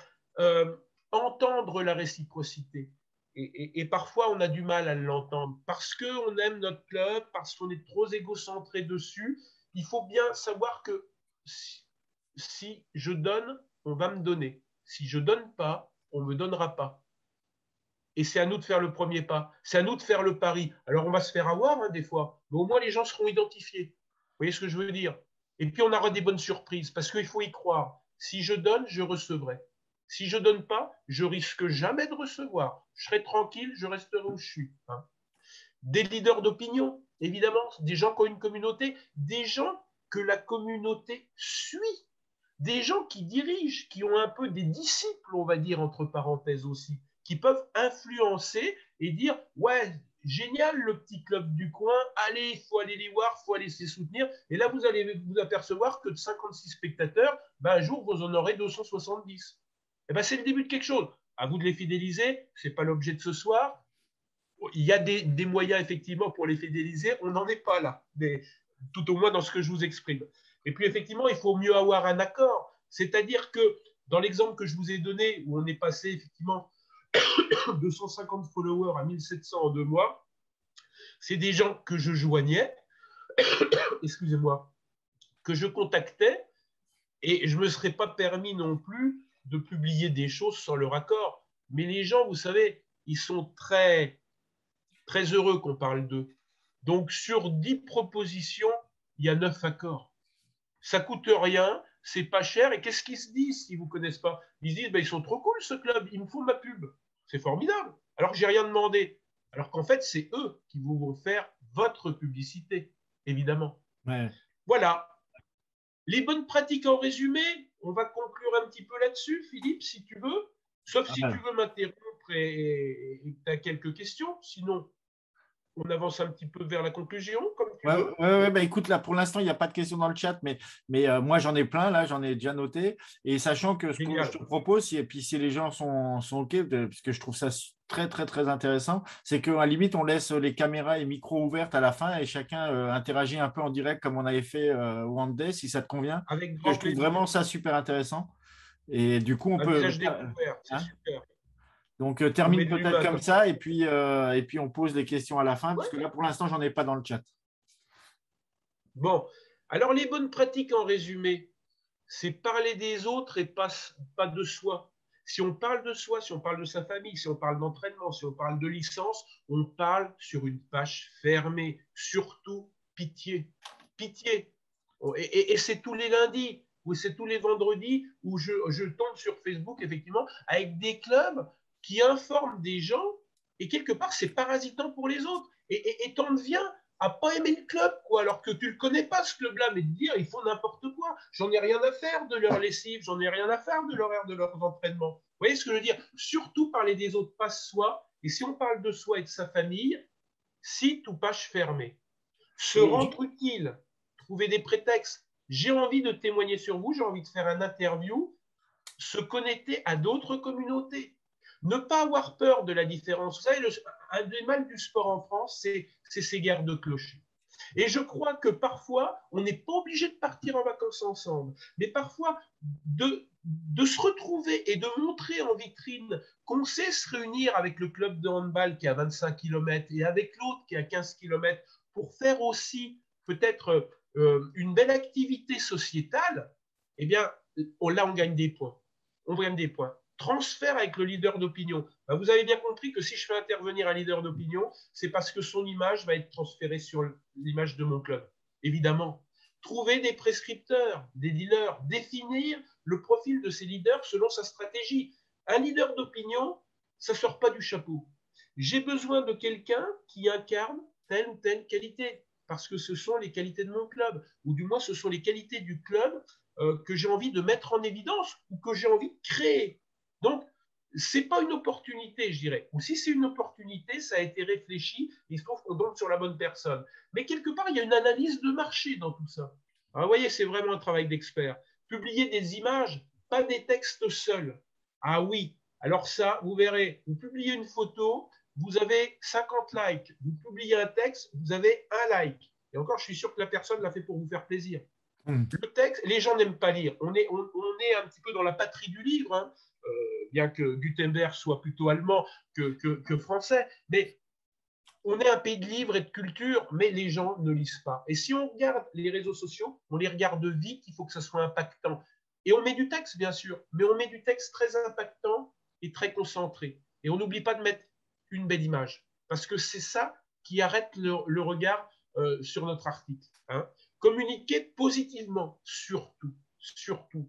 entendre la réciprocité. Et parfois, on a du mal à l'entendre parce qu'on aime notre club, parce qu'on est trop égocentré dessus. Il faut bien savoir que si je donne, on va me donner. Si je ne donne pas, on ne me donnera pas. Et c'est à nous de faire le premier pas. C'est à nous de faire le pari. Alors, on va se faire avoir hein, des fois, mais au moins, les gens seront identifiés. Vous voyez ce que je veux dire? Et puis, on aura des bonnes surprises parce qu'il faut y croire. Si je donne, je recevrai. Si je ne donne pas, je risque jamais de recevoir. Je serai tranquille, je resterai où je suis. Hein. Des leaders d'opinion, évidemment, des gens qui ont une communauté, des gens que la communauté suit, des gens qui dirigent, qui ont un peu des disciples, on va dire, entre parenthèses aussi, qui peuvent influencer et dire « Ouais, génial le petit club du coin, allez, il faut aller les voir, il faut aller les soutenir. » Et là, vous allez vous apercevoir que de 56 spectateurs, un jour, vous en aurez 270. Et c'est le début de quelque chose. À vous de les fidéliser, ce n'est pas l'objet de ce soir. Il y a des moyens, effectivement, pour les fidéliser. On n'en est pas là, mais tout au moins dans ce que je vous exprime. Et puis, effectivement, il faut mieux avoir un accord. C'est-à-dire que dans l'exemple que je vous ai donné, où on est passé, effectivement, de 150 followers à 1700 en 2 mois, c'est des gens que je joignais, excusez-moi, que je contactais, et je ne me serais pas permis non plus de publier des choses sans leur accord. Mais les gens, vous savez, ils sont très, très heureux qu'on parle d'eux. Donc, sur 10 propositions, il y a 9 accords. Ça coûte rien, c'est pas cher. Et qu'est-ce qu'ils se disent s'ils ne vous connaissent pas? Ils se disent, ils sont trop cool ce club, ils me font ma pub. C'est formidable. Alors que j'ai rien demandé. Alors qu'en fait, c'est eux qui vous vont faire votre publicité, évidemment. Ouais. Voilà. Les bonnes pratiques en résumé, on va conclure un petit peu là-dessus, Philippe, si tu veux. Sauf si tu veux m'interrompre et tu as quelques questions. Sinon, on avance un petit peu vers la conclusion, comme tu veux. Bah, écoute, là, pour l'instant, il n'y a pas de questions dans le chat, mais moi, j'en ai plein, là, j'en ai déjà noté. Et sachant que ce que je te propose, et puis si les gens sont OK, puisque je trouve ça très, très, très intéressant, c'est qu'à la limite, on laisse les caméras et micros ouvertes à la fin et chacun interagit un peu en direct comme on avait fait au One Day, si ça te convient. Avec Je grand trouve plaisir. vraiment ça super intéressant. Et du coup, on Un peut… visage découvert, c'est super. Donc, termine peut-être comme ça et puis on pose les questions à la fin, parce que là, pour l'instant, j'en ai pas dans le chat. Bon, alors les bonnes pratiques en résumé, c'est parler des autres et pas de soi. Si on parle de soi, si on parle de sa famille, si on parle d'entraînement, si on parle de licence, on parle sur une page fermée. Surtout, pitié. Pitié. Et c'est tous les lundis ou c'est tous les vendredis où je tombe sur Facebook, effectivement, avec des clubs qui informent des gens et quelque part, c'est parasitant pour les autres. Et t'en viens à pas aimer le club, quoi, alors que tu le connais pas, ce club-là, mais de dire, ils font n'importe quoi. J'en ai rien à faire de leur lessive, j'en ai rien à faire de l'horaire de leurs entraînements. Vous voyez ce que je veux dire? Surtout parler des autres, pas soi. Et si on parle de soi et de sa famille, site ou page fermée. Se rendre utile, trouver des prétextes. J'ai envie de témoigner sur vous, j'ai envie de faire un interview, se connecter à d'autres communautés. Ne pas avoir peur de la différence. Vous savez, un des mal du sport en France, c'est ces guerres de clochers. Et je crois que parfois, on n'est pas obligé de partir en vacances ensemble, mais parfois de se retrouver et de montrer en vitrine qu'on sait se réunir avec le club de handball qui est à 25 km et avec l'autre qui est à 15 km pour faire aussi peut-être une belle activité sociétale, eh bien, là, on gagne des points. On gagne des points. Transfert avec le leader d'opinion. Ben, vous avez bien compris que si je fais intervenir un leader d'opinion, c'est parce que son image va être transférée sur l'image de mon club. Évidemment. Trouver des prescripteurs, des dealers, définir le profil de ces leaders selon sa stratégie. Un leader d'opinion, ça ne sort pas du chapeau. J'ai besoin de quelqu'un qui incarne telle ou telle qualité, parce que ce sont les qualités de mon club, ou du moins ce sont les qualités du club que j'ai envie de mettre en évidence ou que j'ai envie de créer. Donc, ce n'est pas une opportunité, je dirais. Ou si c'est une opportunité, ça a été réfléchi, il se trouve qu'on tombe sur la bonne personne. Mais quelque part, il y a une analyse de marché dans tout ça. Alors, vous voyez, c'est vraiment un travail d'expert. Publier des images, pas des textes seuls. Ah oui, alors ça, vous verrez, vous publiez une photo, vous avez 50 likes. Vous publiez un texte, vous avez un like. Et encore, je suis sûr que la personne l'a fait pour vous faire plaisir. Le texte, les gens n'aiment pas lire. On est un petit peu dans la patrie du livre, hein. Bien que Gutenberg soit plutôt allemand que français, mais on est un pays de livres et de culture, mais les gens ne lisent pas. Et si on regarde les réseaux sociaux, on les regarde vite, il faut que ça soit impactant. Et on met du texte, bien sûr, mais on met du texte très impactant et très concentré. Et on n'oublie pas de mettre une belle image, parce que c'est ça qui arrête le regard sur notre article. Hein. Communiquer positivement, surtout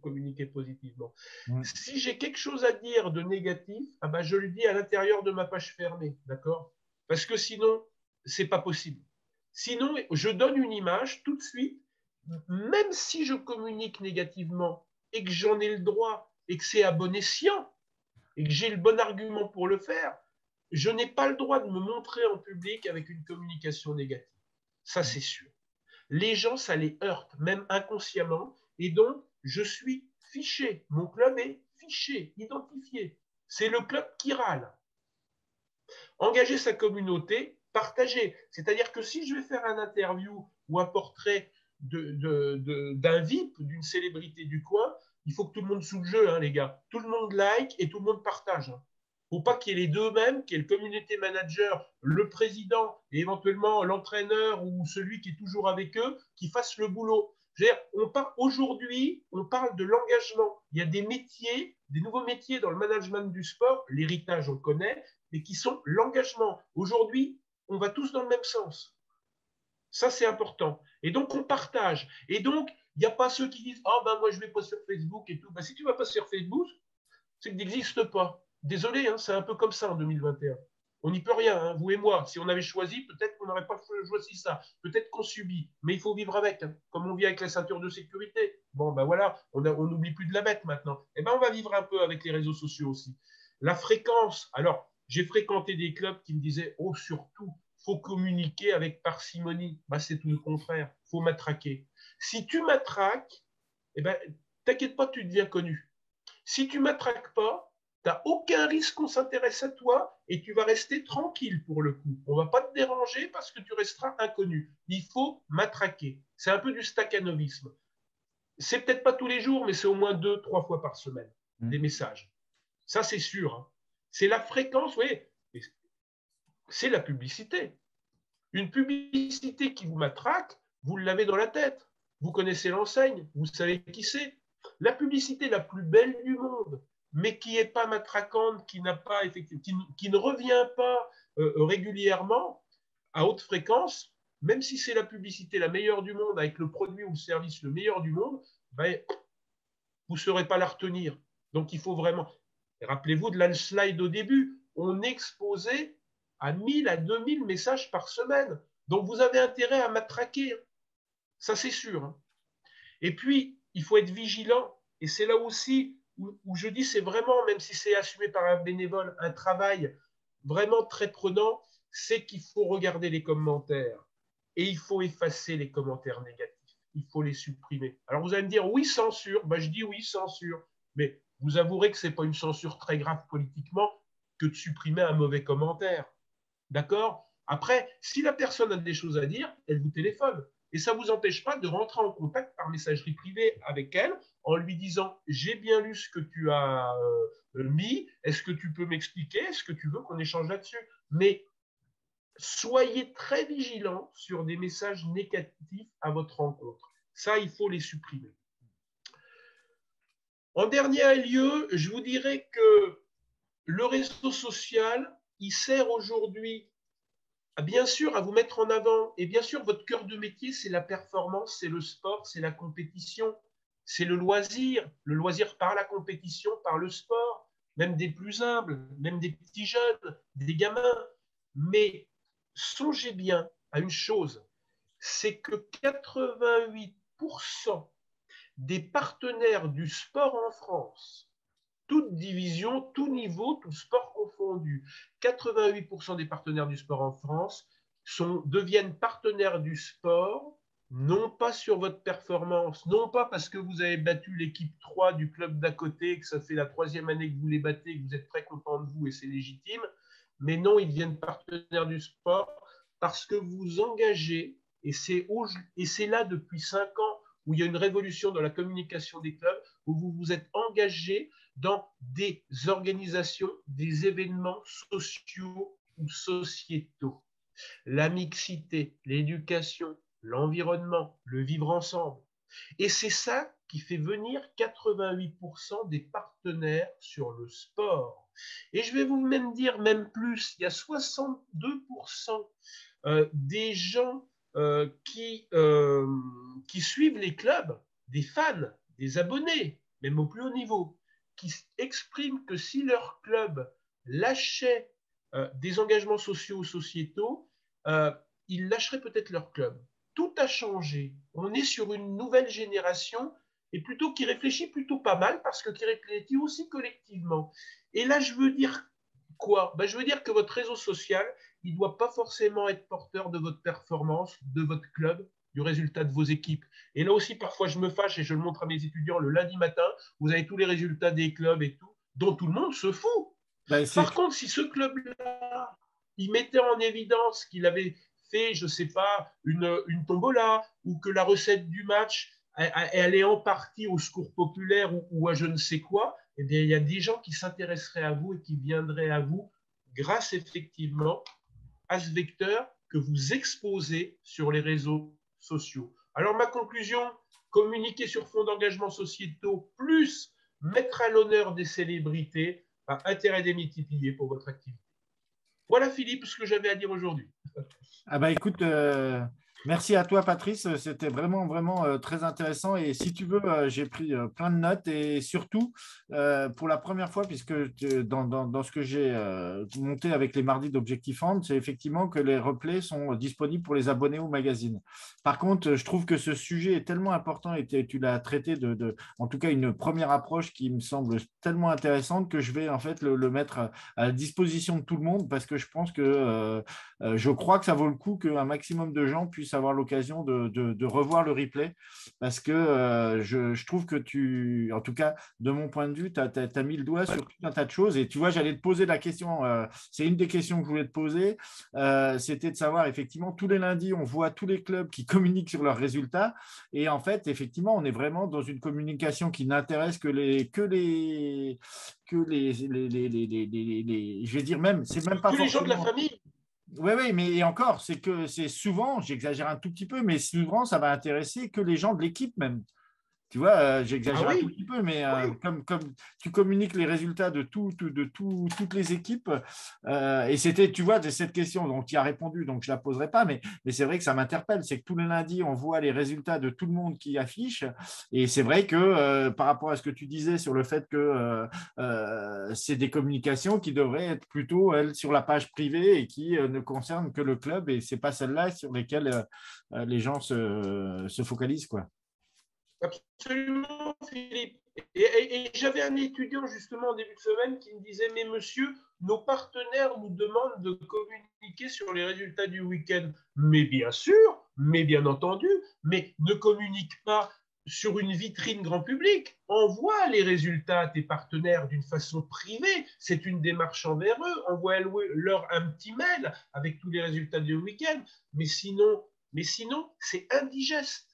communiquer positivement. Si j'ai quelque chose à dire de négatif, ah ben je le dis à l'intérieur de ma page fermée, d'accord? Parce que sinon, c'est pas possible. Sinon, je donne une image tout de suite, même si je communique négativement et que j'en ai le droit et que c'est à bon escient et que j'ai le bon argument pour le faire, je n'ai pas le droit de me montrer en public avec une communication négative. Ça, c'est sûr. Les gens, ça les heurte, même inconsciemment, et donc, je suis fiché. Mon club est fiché, identifié. C'est le club qui râle. Engager sa communauté, partager. C'est-à-dire que si je vais faire un interview ou un portrait d'un VIP, d'une célébrité du coin, il faut que tout le monde sous le jeu, hein, les gars. Tout le monde like et tout le monde partage. Hein. Il ne faut pas qu'il y ait les deux mêmes, qu'il y ait le community manager, le président et éventuellement l'entraîneur ou celui qui est toujours avec eux qui fasse le boulot. Aujourd'hui, on parle de l'engagement. Il y a des métiers, des nouveaux métiers dans le management du sport. L'héritage, on le connaît, mais qui sont l'engagement. Aujourd'hui, on va tous dans le même sens. Ça, c'est important. Et donc, on partage. Et donc, il n'y a pas ceux qui disent « Ah, ben moi, je ne vais pas sur Facebook et tout. » Ben, si tu ne vas pas sur Facebook, c'est que tu n'existes pas. Désolé, hein, c'est un peu comme ça en 2021. On n'y peut rien, hein, vous et moi. Si on avait choisi, peut-être qu'on n'aurait pas choisi ça. Peut-être qu'on subit. Mais il faut vivre avec, hein, comme on vit avec la ceinture de sécurité. Bon, ben voilà, on n'oublie plus de la mettre maintenant. Eh ben, on va vivre un peu avec les réseaux sociaux aussi. La fréquence. Alors, j'ai fréquenté des clubs qui me disaient « Oh, surtout, faut communiquer avec parcimonie. » Ben, c'est tout le contraire. Faut matraquer. Si tu matraques, eh ben, t'inquiète pas, tu deviens connu. Si tu ne matraques pas, tu n'as aucun risque qu'on s'intéresse à toi et tu vas rester tranquille pour le coup. On ne va pas te déranger parce que tu resteras inconnu. Il faut matraquer. C'est un peu du staccanovisme. C'est peut-être pas tous les jours, mais c'est au moins 2-3 fois par semaine, des messages. Ça, c'est sûr. Hein. C'est la fréquence, oui. C'est la publicité. Une publicité qui vous matraque, vous l'avez dans la tête. Vous connaissez l'enseigne, vous savez qui c'est. La publicité la plus belle du monde, mais qui n'est pas matraquante, qui ne revient pas régulièrement à haute fréquence, même si c'est la publicité la meilleure du monde, avec le produit ou le service le meilleur du monde, ben, vous ne saurez pas la retenir. Donc il faut vraiment. Rappelez-vous de la slide au début, on exposait à 1000 à 2000 messages par semaine. Donc vous avez intérêt à matraquer. Ça, c'est sûr. Hein. Et puis, il faut être vigilant. Et c'est là aussi où je dis, c'est vraiment, même si c'est assumé par un bénévole, un travail vraiment très prenant, c'est qu'il faut regarder les commentaires. Et il faut effacer les commentaires négatifs. Il faut les supprimer. Alors vous allez me dire, oui, censure. Ben, je dis oui, censure. Mais vous avouerez que ce n'est pas une censure très grave politiquement que de supprimer un mauvais commentaire. D'accord? Après, si la personne a des choses à dire, elle vous téléphone. Et ça ne vous empêche pas de rentrer en contact par messagerie privée avec elle en lui disant « J'ai bien lu ce que tu as mis, est-ce que tu peux m'expliquer? Est-ce que tu veux qu'on échange là-dessus ?» Mais soyez très vigilants sur des messages négatifs à votre rencontre. Ça, il faut les supprimer. En dernier lieu, je vous dirais que le réseau social, il sert aujourd'hui bien sûr à vous mettre en avant. Et bien sûr, votre cœur de métier, c'est la performance, c'est le sport, c'est la compétition, c'est le loisir par la compétition, par le sport, même des plus humbles, même des petits jeunes, des gamins. Mais songez bien à une chose, c'est que 88% des partenaires du sport en France, toute division, tout niveau, tout sport confondu, 88% des partenaires du sport en France deviennent partenaires du sport, non pas sur votre performance, non pas parce que vous avez battu l'équipe 3 du club d'à côté, que ça fait la 3e année que vous les battez, que vous êtes très content de vous et c'est légitime, mais non, ils deviennent partenaires du sport parce que vous engagez, et c'est là depuis 5 ans où il y a une révolution dans la communication des clubs, où vous vous êtes engagés dans des organisations, des événements sociaux ou sociétaux. La mixité, l'éducation, l'environnement, le vivre ensemble. Et c'est ça qui fait venir 88% des partenaires sur le sport. Et je vais vous même dire, même plus, il y a 62% des gens qui suivent les clubs, des fans, des abonnés, même au plus haut niveau, qui expriment que si leur club lâchait des engagements sociaux ou sociétaux, ils lâcheraient peut-être leur club. Tout a changé. On est sur une nouvelle génération et plutôt qui réfléchit plutôt pas mal parce que qui réfléchit aussi collectivement. Et là, je veux dire quoi? Je veux dire que votre réseau social, il ne doit pas forcément être porteur de votre performance, de votre club, du résultat de vos équipes. Et là aussi, parfois, je me fâche et je le montre à mes étudiants le lundi matin. Vous avez tous les résultats des clubs et tout, dont tout le monde se fout. Par contre, si ce club-là, il mettait en évidence qu'il avait fait, je ne sais pas, une tombola, ou que la recette du match, elle est en partie au secours populaire ou à je ne sais quoi, eh bien, il y a des gens qui s'intéresseraient à vous et qui viendraient à vous grâce effectivement à ce vecteur que vous exposez sur les réseaux sociaux. Alors, ma conclusion, communiquer sur fond d'engagement sociétaux plus mettre à l'honneur des célébrités, intérêt démultiplié pour votre activité. Voilà, Philippe, ce que j'avais à dire aujourd'hui. Ah bah écoute, merci à toi Patrice, c'était vraiment vraiment très intéressant et si tu veux, j'ai pris plein de notes et surtout pour la première fois, puisque dans ce que j'ai monté avec les mardis d'Objectif Hand, c'est effectivement que les replays sont disponibles pour les abonnés au magazine. Par contre, je trouve que ce sujet est tellement important et tu l'as traité en tout cas une première approche qui me semble tellement intéressante que je vais en fait le mettre à la disposition de tout le monde parce que je pense que je crois que ça vaut le coup qu'un maximum de gens puissent avoir l'occasion de revoir le replay parce que je trouve que en tout cas, de mon point de vue, tu as mis le doigt sur tout un tas de choses. Et tu vois, j'allais te poser la question, c'est une des questions que je voulais te poser, c'était de savoir, effectivement, tous les lundis, on voit tous les clubs qui communiquent sur leurs résultats. Et en fait, effectivement, on est vraiment dans une communication qui n'intéresse je vais dire même, c'est même pas Que les gens de la forcément. famille. Oui, oui, mais et encore, c'est que c'est souvent, j'exagère un tout petit peu, mais souvent, ça va intéresser que les gens de l'équipe même. Tu vois, Ah j'exagère un tout oui, petit peu, mais oui. comme tu communiques les résultats de toutes les équipes, et c'était, tu vois, de cette question, donc tu y as répondu, donc je ne la poserai pas, mais c'est vrai que ça m'interpelle, c'est que tous les lundis, on voit les résultats de tout le monde qui affiche, et c'est vrai que par rapport à ce que tu disais sur le fait que c'est des communications qui devraient être plutôt, elles, sur la page privée et qui ne concernent que le club, et ce n'est pas celles-là sur lesquelles les gens se focalisent, quoi. Absolument, Philippe. Et j'avais un étudiant justement en début de semaine qui me disait, mais monsieur, nos partenaires nous demandent de communiquer sur les résultats du week-end. Mais bien sûr, mais bien entendu, mais ne communique pas sur une vitrine grand public. Envoie les résultats à tes partenaires d'une façon privée. C'est une démarche envers eux. Envoie-leur un petit mail avec tous les résultats du week-end. Mais sinon, c'est indigeste.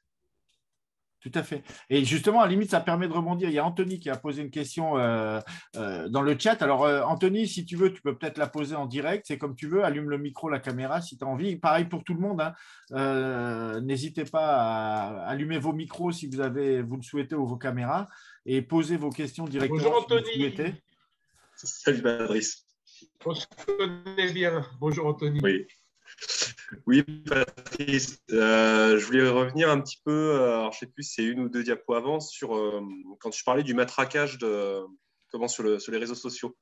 Tout à fait. Et justement, à la limite, ça permet de rebondir. Il y a Anthony qui a posé une question dans le chat. Alors, Anthony, si tu veux, tu peux peut-être la poser en direct. C'est comme tu veux. Allume le micro, la caméra si tu as envie. Pareil pour tout le monde, hein. N'hésitez pas à allumer vos micros si vous le souhaitez ou vos caméras et poser vos questions directement Bonjour si vous le souhaitez. Anthony. Salut Patrice. On se connaît bien. Bonjour Anthony. Oui, oui Patrice. Je voulais revenir un petit peu, alors, je ne sais plus si c'est une ou deux diapos avant, sur quand tu parlais du matraquage sur les réseaux sociaux.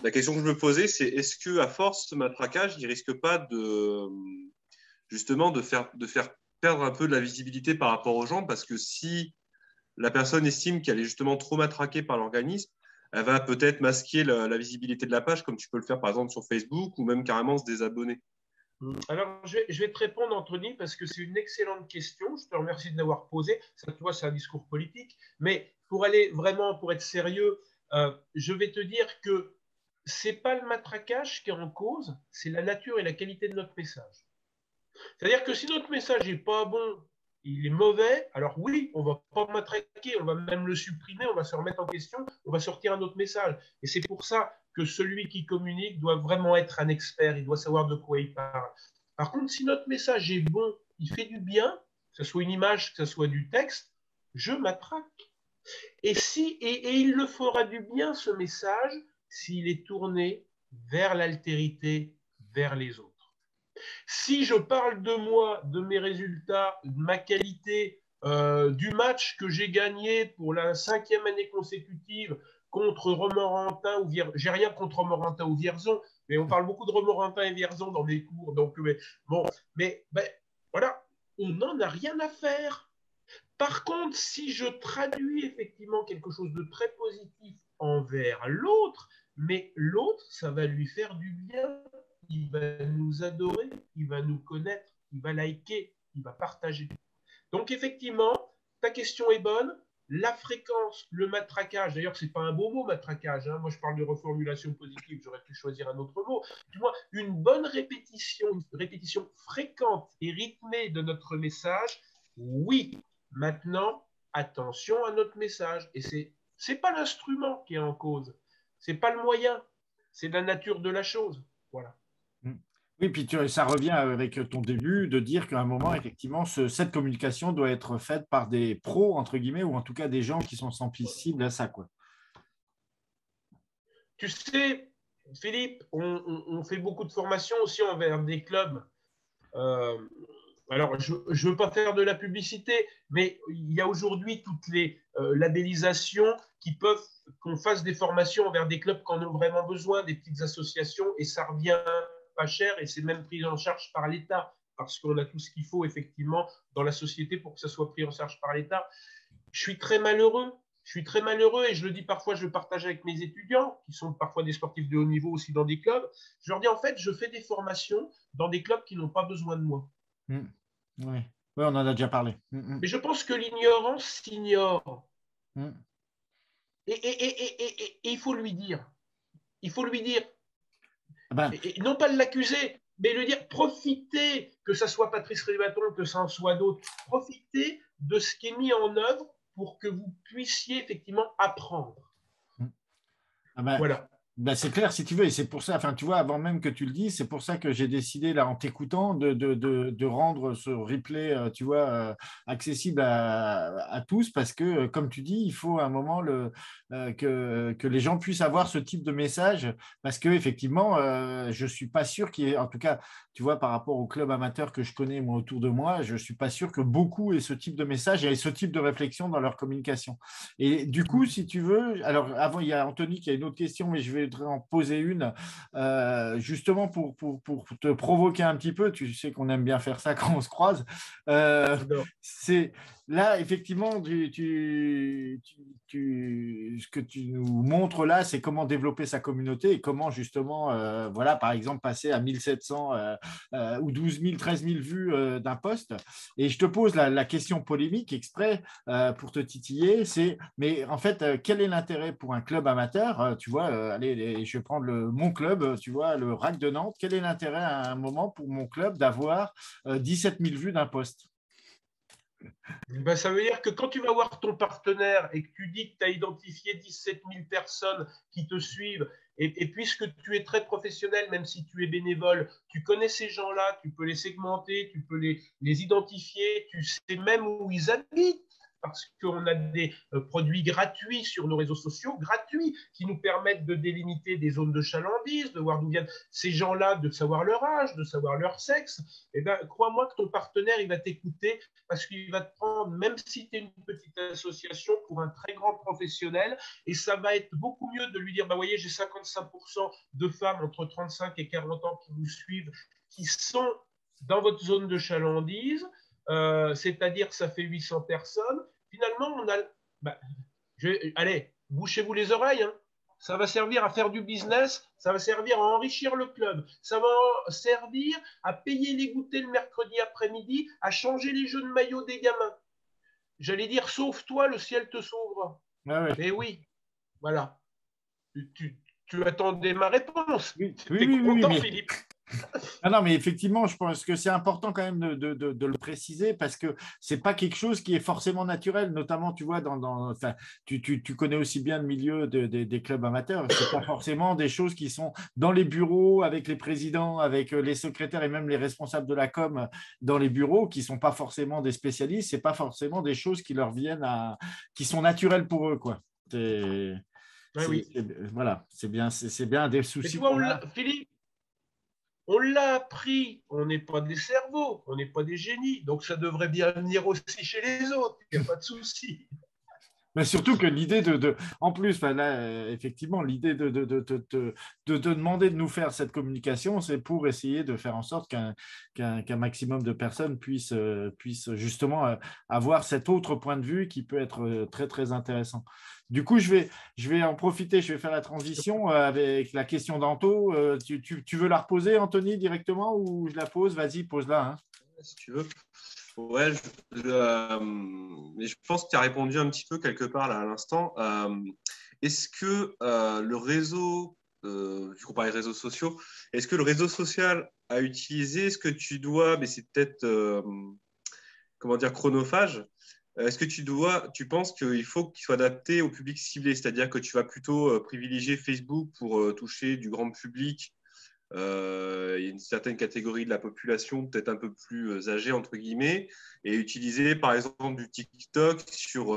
La question que je me posais, c'est est-ce que à force ce matraquage, il risque pas justement de faire perdre un peu de la visibilité par rapport aux gens, parce que si la personne estime qu'elle est justement trop matraquée par l'organisme, elle va peut-être masquer la visibilité de la page, comme tu peux le faire par exemple sur Facebook, ou même carrément se désabonner. Alors, je vais te répondre, Anthony, parce que c'est une excellente question. Je te remercie de l'avoir posée. Ça, tu vois, c'est un discours politique. Mais pour être sérieux, je vais te dire que c'est pas le matraquage qui est en cause, c'est la nature et la qualité de notre message. C'est-à-dire que si notre message n'est pas bon, il est mauvais, alors oui, on va pas matraquer, on va même le supprimer, on va se remettre en question, on va sortir un autre message. Et c'est pour ça que celui qui communique doit vraiment être un expert, il doit savoir de quoi il parle. Par contre, si notre message est bon, il fait du bien, que ce soit une image, que ce soit du texte, je matraque. Et il le fera du bien, ce message, s'il est tourné vers l'altérité, vers les autres. Si je parle de moi, de mes résultats, de ma qualité, du match que j'ai gagné pour la 5e année consécutive contre Romorantin ou Vierzon, j'ai rien contre Romorantin ou Vierzon, mais on parle beaucoup de Romorantin et Vierzon dans mes cours, donc voilà, on n'en a rien à faire. Par contre, si je traduis effectivement quelque chose de très positif envers l'autre, mais l'autre, ça va lui faire du bien. Il va nous adorer, il va nous connaître, il va liker, il va partager. Donc effectivement, ta question est bonne. La fréquence, le matraquage, d'ailleurs, ce n'est pas un beau mot, matraquage. Hein. Moi, je parle de reformulation positive, j'aurais pu choisir un autre mot. Du moins, une bonne répétition, une répétition fréquente et rythmée de notre message, oui. Maintenant, attention à notre message. Et c'est pas l'instrument qui est en cause, c'est pas le moyen, c'est la nature de la chose. Voilà. Oui, puis ça revient avec ton début de dire qu'à un moment, effectivement, cette communication doit être faite par des pros, entre guillemets, ou en tout cas des gens qui sont sensibles à ça, quoi. Tu sais, Philippe, on fait beaucoup de formations aussi envers des clubs. Alors, je ne veux pas faire de la publicité, mais il y a aujourd'hui toutes les labellisations qui peuvent qu'on fasse des formations envers des clubs qui en ont vraiment besoin, des petites associations, et ça revient pas cher, et c'est même pris en charge par l'État, parce qu'on a tout ce qu'il faut effectivement dans la société pour que ça soit pris en charge par l'État. Je suis très malheureux. Je suis très malheureux et je le dis parfois, je le partage avec mes étudiants, qui sont parfois des sportifs de haut niveau aussi dans des clubs. Je leur dis en fait, je fais des formations dans des clubs qui n'ont pas besoin de moi. Oui, ouais, on en a déjà parlé. Mais je pense que l'ignorance s'ignore. Et il faut lui dire. Il faut lui dire. Ben, Et non pas l'accuser, mais lui dire profitez, que ça soit Patrice Rivaton, que ça en soit d'autres, profitez de ce qui est mis en œuvre pour que vous puissiez effectivement apprendre. Voilà. Ben c'est clair, si tu veux, et c'est pour ça, enfin, tu vois, avant même que tu le dises, c'est pour ça que j'ai décidé, là, en t'écoutant, de rendre ce replay, tu vois, accessible à tous, parce que, comme tu dis, il faut à un moment que les gens puissent avoir ce type de message, parce que effectivement, je suis pas sûr qu'il y ait, en tout cas, tu vois, par rapport aux clubs amateurs que je connais, moi, autour de moi, je suis pas sûr que beaucoup aient ce type de message et ce type de réflexion dans leur communication. Et du coup, si tu veux, alors avant, il y a Anthony qui a une autre question, mais je vais en poser une, justement pour te provoquer un petit peu. Tu sais qu'on aime bien faire ça quand on se croise. C'est là, effectivement, ce que tu nous montres là, c'est comment développer sa communauté et comment justement, voilà, par exemple, passer à 1700 ou 12 000, 13 000 vues d'un post. Et je te pose la question polémique exprès pour te titiller, c'est, mais en fait, quel est l'intérêt pour un club amateur, tu vois, allez, je vais prendre mon club, tu vois, le RAC de Nantes, quel est l'intérêt à un moment pour mon club d'avoir 17 000 vues d'un post? Ben, ça veut dire que quand tu vas voir ton partenaire et que tu dis que tu as identifié 17 000 personnes qui te suivent, et puisque tu es très professionnel, même si tu es bénévole, tu connais ces gens-là, tu peux les segmenter, tu peux les identifier, tu sais même où ils habitent, parce qu'on a des produits gratuits sur nos réseaux sociaux, gratuits, qui nous permettent de délimiter des zones de chalandise, de voir d'où viennent ces gens-là, de savoir leur âge, de savoir leur sexe. Eh ben, crois-moi que ton partenaire, il va t'écouter parce qu'il va te prendre, même si tu es une petite association, pour un très grand professionnel. Et ça va être beaucoup mieux de lui dire, bah, voyez, j'ai 55% de femmes entre 35 et 40 ans qui vous suivent, qui sont dans votre zone de chalandise, c'est-à-dire ça fait 800 personnes. Finalement, on a... Bah, allez, bouchez-vous les oreilles, hein. Ça va servir à faire du business, ça va servir à enrichir le club, ça va servir à payer les goûters le mercredi après-midi, à changer les jeux de maillot des gamins. J'allais dire, sauve-toi, le ciel te sauvera. Ah ouais. Mais oui, voilà. Tu attendais ma réponse. Oui, T'es content, mais... Philippe? Ah non, mais effectivement, je pense que c'est important quand même de le préciser parce que c'est pas quelque chose qui est forcément naturel, notamment, tu vois, enfin, tu connais aussi bien le milieu des clubs amateurs. C'est pas forcément des choses qui sont dans les bureaux avec les présidents, avec les secrétaires et même les responsables de la com dans les bureaux, qui sont pas forcément des spécialistes. C'est pas forcément des choses qui leur viennent qui sont naturelles pour eux, quoi. Oui. Voilà, c'est bien des soucis. Mais tu vois, Philippe, on l'a appris, on n'est pas des cerveaux, on n'est pas des génies, donc ça devrait bien venir aussi chez les autres, il n'y a pas de souci. Mais surtout que l'idée en plus, là, effectivement, l'idée de demander de nous faire cette communication, c'est pour essayer de faire en sorte qu'un maximum de personnes puissent justement avoir cet autre point de vue qui peut être très, très intéressant. Du coup, je vais en profiter, je vais faire la transition avec la question d'Anto. Tu veux la reposer, Anthony, directement ou je la pose? Vas-y, pose-la. Hein. Si tu veux. Ouais, mais je pense que tu as répondu un petit peu quelque part là à l'instant. Est-ce que le réseau, vu qu'on parlait des réseaux sociaux, est-ce que le réseau social à utiliser, est-ce que tu dois, mais c'est peut-être, comment dire, chronophage, est-ce que tu penses qu'il faut qu'il soit adapté au public ciblé, c'est-à-dire que tu vas plutôt privilégier Facebook pour toucher du grand public il y a une certaine catégorie de la population peut-être un peu plus âgée, entre guillemets, et utiliser par exemple du TikTok sur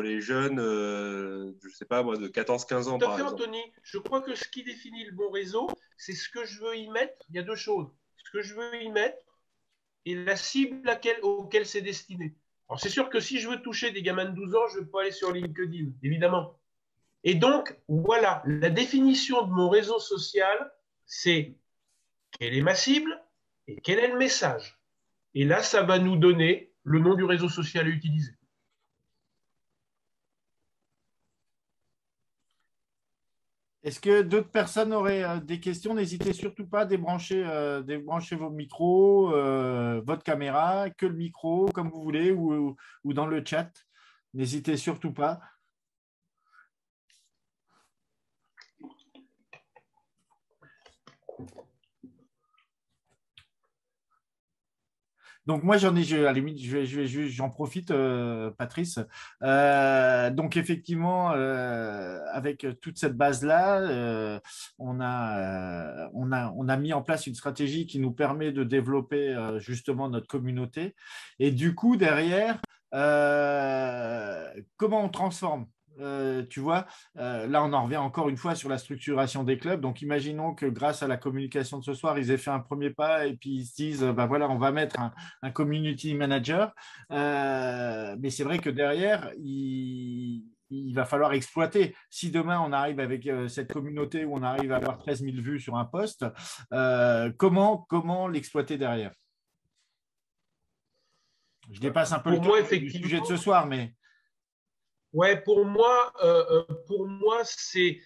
les jeunes, je ne sais pas moi, de 14-15 ans Tout à par fait, exemple. Anthony. Je crois que ce qui définit le bon réseau, c'est ce que je veux y mettre. Il y a deux choses. Ce que je veux y mettre et la cible auquel c'est destiné. Alors, c'est sûr que si je veux toucher des gamins de 12 ans, je ne vais pas aller sur LinkedIn, évidemment. Et donc, voilà, la définition de mon réseau social, c'est quelle est ma cible et quel est le message. Et là, ça va nous donner le nom du réseau social à utiliser. Est-ce que d'autres personnes auraient des questions? N'hésitez surtout pas à débrancher vos micros, votre caméra, que le micro, comme vous voulez, ou dans le chat. N'hésitez surtout pas. Donc moi à la limite, j'en profite, Patrice. Donc effectivement, avec toute cette base-là, on a mis en place une stratégie qui nous permet de développer justement notre communauté. Et du coup, derrière, comment on transforme? Tu vois, là, on en revient encore une fois sur la structuration des clubs. Donc, imaginons que grâce à la communication de ce soir, ils aient fait un premier pas et puis ils se disent, bah voilà, on va mettre un community manager. Mais c'est vrai que derrière, il va falloir exploiter. Si demain, on arrive avec cette communauté où on arrive à avoir 13 000 vues sur un post, comment l'exploiter derrière? Je dépasse un peu le Pour moi, cadre du sujet de ce soir, mais… Ouais, pour moi c'est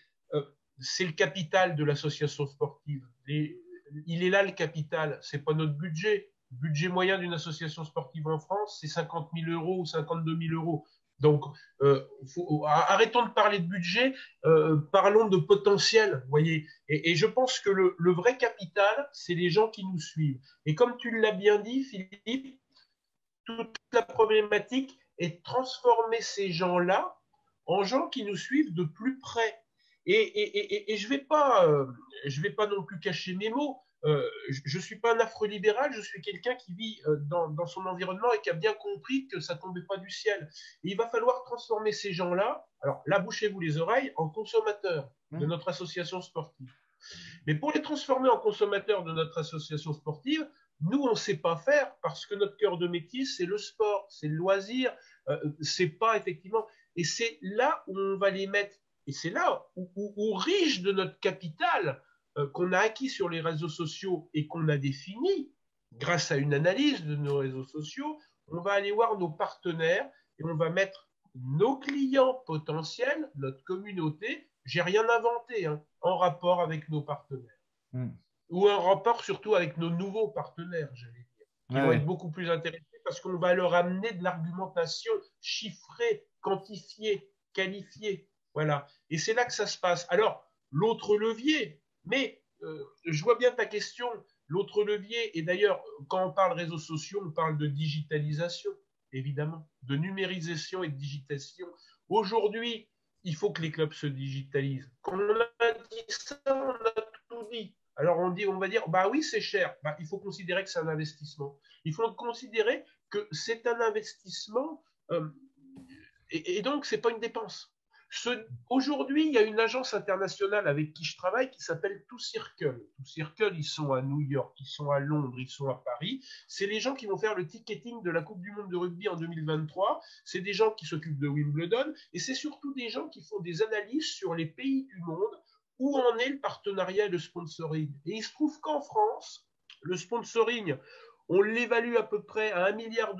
le capital de l'association sportive. Il est là le capital, c'est pas notre budget. Le budget moyen d'une association sportive en France, c'est 50 000 euros ou 52 000 euros. Donc, arrêtons de parler de budget, parlons de potentiel, vous voyez. Et je pense que le vrai capital, c'est les gens qui nous suivent. Et comme tu l'as bien dit, Philippe, toute la problématique est de transformer ces gens-là en gens qui nous suivent de plus près. Et je ne vais pas non plus cacher mes mots. Je ne suis pas un afro-libéral, je suis quelqu'un qui vit dans son environnement et qui a bien compris que ça ne tombait pas du ciel. Et il va falloir transformer ces gens-là, alors là, bouchez-vous les oreilles, en consommateurs de notre association sportive. Mais pour les transformer en consommateurs de notre association sportive, nous, on ne sait pas faire parce que notre cœur de métier, c'est le sport, c'est le loisir, c'est pas effectivement. Et c'est là où on va les mettre. Et c'est là où riche de notre capital qu'on a acquis sur les réseaux sociaux et qu'on a défini grâce à une analyse de nos réseaux sociaux, on va aller voir nos partenaires et on va mettre nos clients potentiels, notre communauté, j'ai rien inventé, hein, en rapport avec nos partenaires. Ou en rapport surtout avec nos nouveaux partenaires, j'allais dire, qui vont être beaucoup plus intéressés parce qu'on va leur amener de l'argumentation chiffrée, quantifiée, qualifiée. Voilà. Et c'est là que ça se passe. Alors, l'autre levier, mais je vois bien ta question, l'autre levier, et d'ailleurs, quand on parle réseaux sociaux, on parle de digitalisation, évidemment, de numérisation et de digitalisation. Aujourd'hui, il faut que les clubs se digitalisent. Quand on a dit ça, on a tout dit. Alors on va dire, bah oui, c'est cher. Bah, il faut considérer que c'est un investissement. Il faut considérer que c'est un investissement et donc c'est pas une dépense. Aujourd'hui, il y a une agence internationale avec qui je travaille qui s'appelle Two Circle. Two Circle, ils sont à New York, ils sont à Londres, ils sont à Paris. C'est les gens qui vont faire le ticketing de la Coupe du Monde de rugby en 2023. C'est des gens qui s'occupent de Wimbledon et c'est surtout des gens qui font des analyses sur les pays du monde où en est le partenariat et le sponsoring. Et il se trouve qu'en France, le sponsoring, on l'évalue à peu près à 1,2 milliard,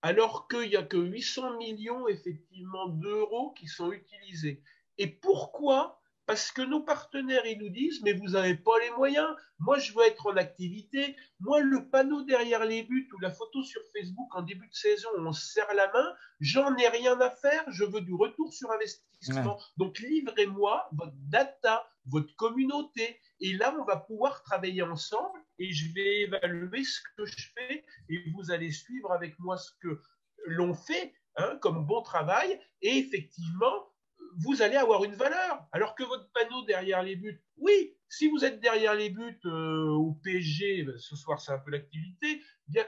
alors qu'il n'y a que 800 millions effectivement d'euros qui sont utilisés. Et pourquoi? Parce que nos partenaires, ils nous disent, mais vous n'avez pas les moyens, moi je veux être en activité, moi le panneau derrière les buts ou la photo sur Facebook en début de saison, on se serre la main, j'en ai rien à faire, je veux du retour sur investissement. Ouais. Donc livrez-moi votre data, votre communauté, et là on va pouvoir travailler ensemble et je vais évaluer ce que je fais et vous allez suivre avec moi ce que l'on fait hein, comme bon travail et effectivement, vous allez avoir une valeur. Alors que votre panneau derrière les buts, oui, Si vous êtes derrière les buts au PSG, ce soir c'est un peu l'activité,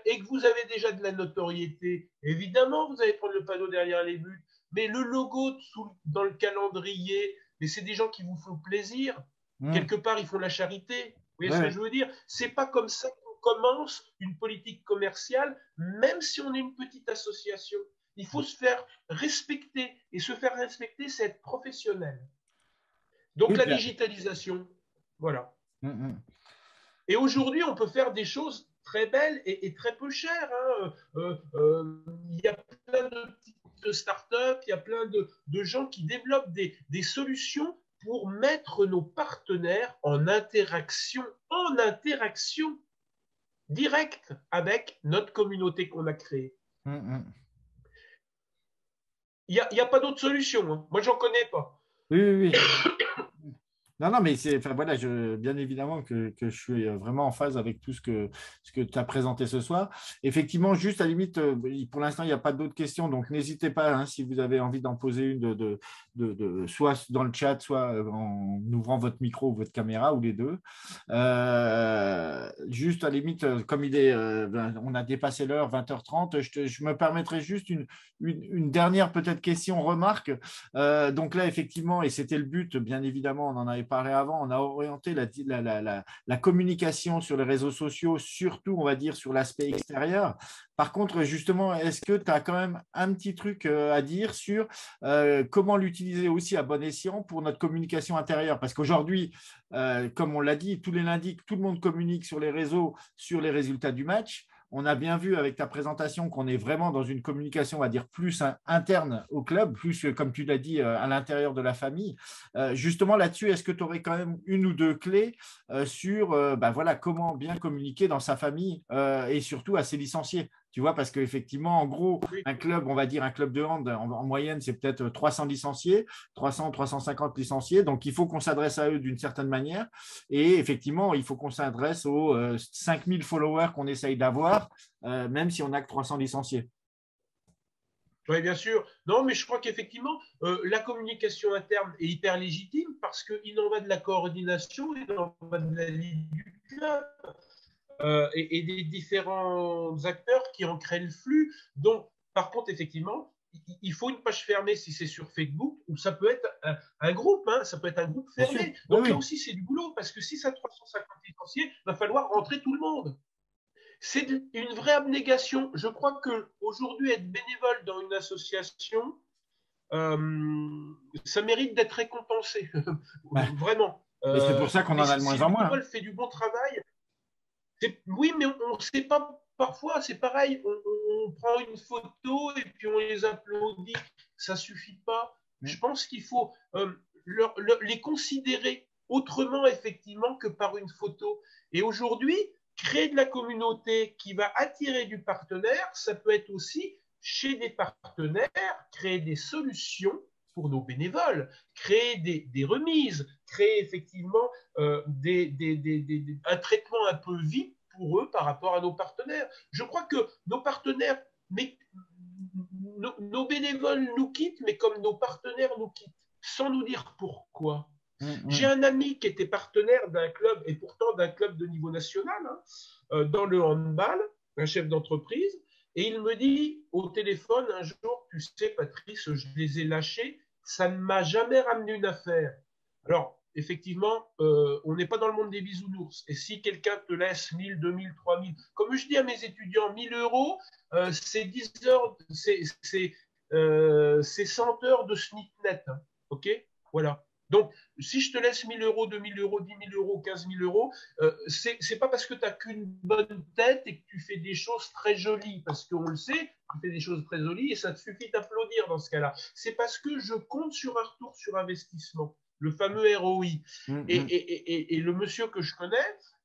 et que vous avez déjà de la notoriété, évidemment vous allez prendre le panneau derrière les buts. Mais le logo dans le calendrier, mais c'est des gens qui vous font plaisir. Quelque part, ils font la charité. Vous voyez ce que je veux dire? C'est pas comme ça qu'on commence une politique commerciale, même si on est une petite association. Il faut se faire respecter. Et se faire respecter, c'est être professionnel. Donc la digitalisation, voilà. Et aujourd'hui, on peut faire des choses très belles et très peu chères. Il y a plein de petites startups, il y a plein de gens qui développent des solutions pour mettre nos partenaires en interaction directe avec notre communauté qu'on a créée. Il n'y a pas d'autre solution. Hein. Moi, j'en connais pas. Oui. Non, mais voilà, bien évidemment que je suis vraiment en phase avec tout ce que tu as présenté ce soir. Effectivement, juste à la limite, pour l'instant, il n'y a pas d'autres questions, donc n'hésitez pas, hein, si vous avez envie d'en poser une, soit dans le chat, soit en ouvrant votre micro ou votre caméra, ou les deux. Juste à la limite, comme on a dépassé l'heure, 20h30, je me permettrai juste une dernière peut-être question, remarque. Donc là, effectivement, et c'était le but, bien évidemment, on en avait parlé avant, on a orienté la communication sur les réseaux sociaux, surtout, on va dire, sur l'aspect extérieur. Par contre, justement, est-ce que tu as quand même un petit truc à dire sur comment l'utiliser aussi à bon escient pour notre communication intérieure? Parce qu'aujourd'hui, comme on l'a dit, tous les lundis, tout le monde communique sur les réseaux, sur les résultats du match. On a bien vu avec ta présentation qu'on est vraiment dans une communication, on va dire, plus interne au club, plus, comme tu l'as dit, à l'intérieur de la famille. Justement, là-dessus, est-ce que tu aurais quand même une ou deux clés sur voilà, comment bien communiquer dans sa famille et surtout à ses licenciés? Tu vois, parce qu'effectivement, en gros, un club, on va dire un club de hand, en moyenne, c'est peut-être 300 licenciés, 300, 350 licenciés. Donc, il faut qu'on s'adresse à eux d'une certaine manière. Et effectivement, il faut qu'on s'adresse aux 5000 followers qu'on essaye d'avoir, même si on n'a que 300 licenciés. Oui, bien sûr. Non, mais je crois qu'effectivement, la communication interne est hyper légitime parce qu'il en va de la coordination, il en va de la vie du club. Et des différents acteurs qui en créent le flux. Donc, par contre, effectivement, il faut une page fermée si c'est sur Facebook, ou ça peut être un groupe, hein, ça peut être un groupe fermé. Donc là aussi, c'est du boulot, parce que si ça a 350 licenciés, il va falloir rentrer tout le monde. C'est une vraie abnégation. Je crois qu'aujourd'hui, être bénévole dans une association, ça mérite d'être récompensé. Vraiment. Mais c'est pour ça qu'on en a de moins en moins. Si le bénévole fait du bon travail, oui, mais on ne sait pas, parfois c'est pareil, on prend une photo et puis on les applaudit, ça ne suffit pas. Je pense qu'il faut les considérer autrement effectivement que par une photo. Et aujourd'hui, créer de la communauté qui va attirer du partenaire, ça peut être aussi chez des partenaires, créer des solutions pour nos bénévoles, créer des remises, créer effectivement un traitement un peu VIP pour eux par rapport à nos partenaires. Je crois que nos partenaires, nos bénévoles nous quittent, mais comme nos partenaires nous quittent, sans nous dire pourquoi. J'ai un ami qui était partenaire d'un club, et pourtant d'un club de niveau national, dans le handball, un chef d'entreprise, et il me dit au téléphone un jour, tu sais Patrice, je les ai lâchés, ça ne m'a jamais ramené une affaire. Alors, effectivement, on n'est pas dans le monde des bisounours. Et si quelqu'un te laisse 1000, 2000, 3000, comme je dis à mes étudiants, 1000 euros, c'est 10 heures, c'est 100 heures de SNIT-net. Hein, OK? Voilà. Donc, si je te laisse 1000 euros, 2000 euros, 10 000 euros, 15 000 euros, c'est pas parce que tu n'as qu'une bonne tête et que tu fais des choses très jolies, parce qu'on le sait, tu fais des choses très jolies et ça te suffit d'applaudir dans ce cas-là. C'est parce que je compte sur un retour sur investissement, le fameux ROI. Et le monsieur que je connais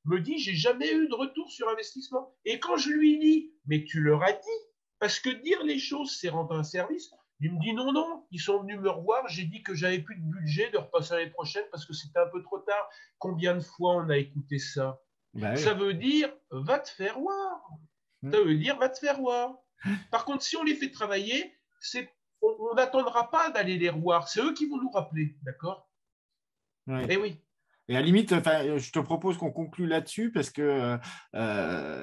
me dit, j'ai jamais eu de retour sur investissement. Et quand je lui dis, mais tu leur as dit, parce que dire les choses, c'est rendre un service. Il me dit non, non, ils sont venus me revoir, j'ai dit que j'avais plus de budget de repasser l'année prochaine parce que c'était un peu trop tard. Combien de fois on a écouté ça? Ça veut dire, va te faire voir. Ça veut dire, va te faire voir. Par contre, si on les fait travailler, on n'attendra pas d'aller les revoir. C'est eux qui vont nous rappeler, d'accord? Et oui. Et à la limite, enfin, je te propose qu'on conclue là-dessus parce que,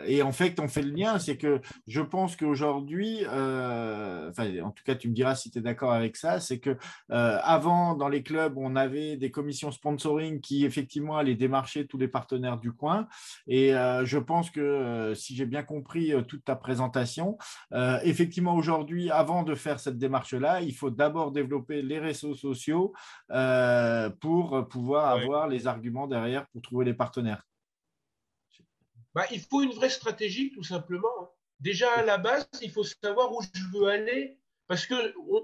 et en fait, on fait le lien, c'est que je pense qu'aujourd'hui, enfin, en tout cas, tu me diras si tu es d'accord avec ça, c'est que avant, dans les clubs, on avait des commissions sponsoring qui, effectivement, allaient démarcher tous les partenaires du coin. Et je pense que, si j'ai bien compris toute ta présentation, effectivement, aujourd'hui, avant de faire cette démarche-là, il faut d'abord développer les réseaux sociaux pour pouvoir Ouais. avoir les arguments derrière pour trouver les partenaires. Bah, il faut une vraie stratégie, tout simplement, hein. Déjà, à la base, il faut savoir où je veux aller. Parce que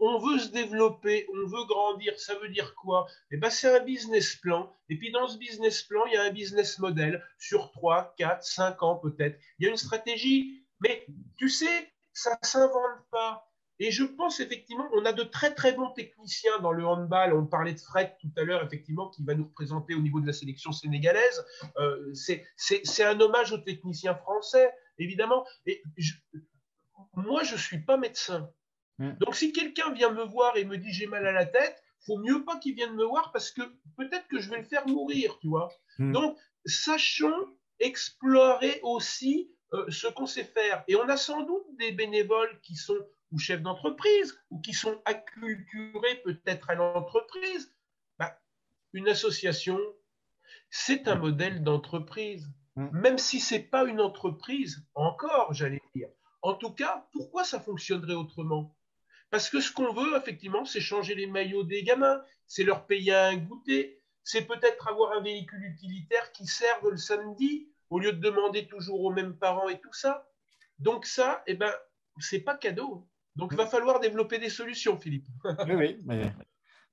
on veut se développer, on veut grandir. Ça veut dire quoi? Eh ben, c'est un business plan. Et puis, dans ce business plan, il y a un business model sur 3, 4, 5 ans peut-être. Il y a une stratégie. Mais tu sais, ça ne s'invente pas. Et je pense effectivement, on a de très très bons techniciens dans le handball. On parlait de Fred tout à l'heure, effectivement, qui va nous représenter au niveau de la sélection sénégalaise. C'est un hommage aux techniciens français, évidemment. Et moi, je ne suis pas médecin. Donc, si quelqu'un vient me voir et me dit j'ai mal à la tête, il faut mieux pas qu'il vienne me voir parce que peut-être que je vais le faire mourir, tu vois. Donc, sachons explorer aussi ce qu'on sait faire. Et on a sans doute des bénévoles qui sont ou chefs d'entreprise ou qui sont acculturés peut-être à l'entreprise. Bah, une association, c'est un modèle d'entreprise. Même si ce n'est pas une entreprise, encore, j'allais dire. En tout cas, pourquoi ça fonctionnerait autrement? Parce que ce qu'on veut, effectivement, c'est changer les maillots des gamins, c'est leur payer un goûter, c'est peut-être avoir un véhicule utilitaire qui serve le samedi, au lieu de demander toujours aux mêmes parents et tout ça. Donc ça, eh ben, c'est pas cadeau. Donc il va falloir développer des solutions, Philippe. Oui, oui, mais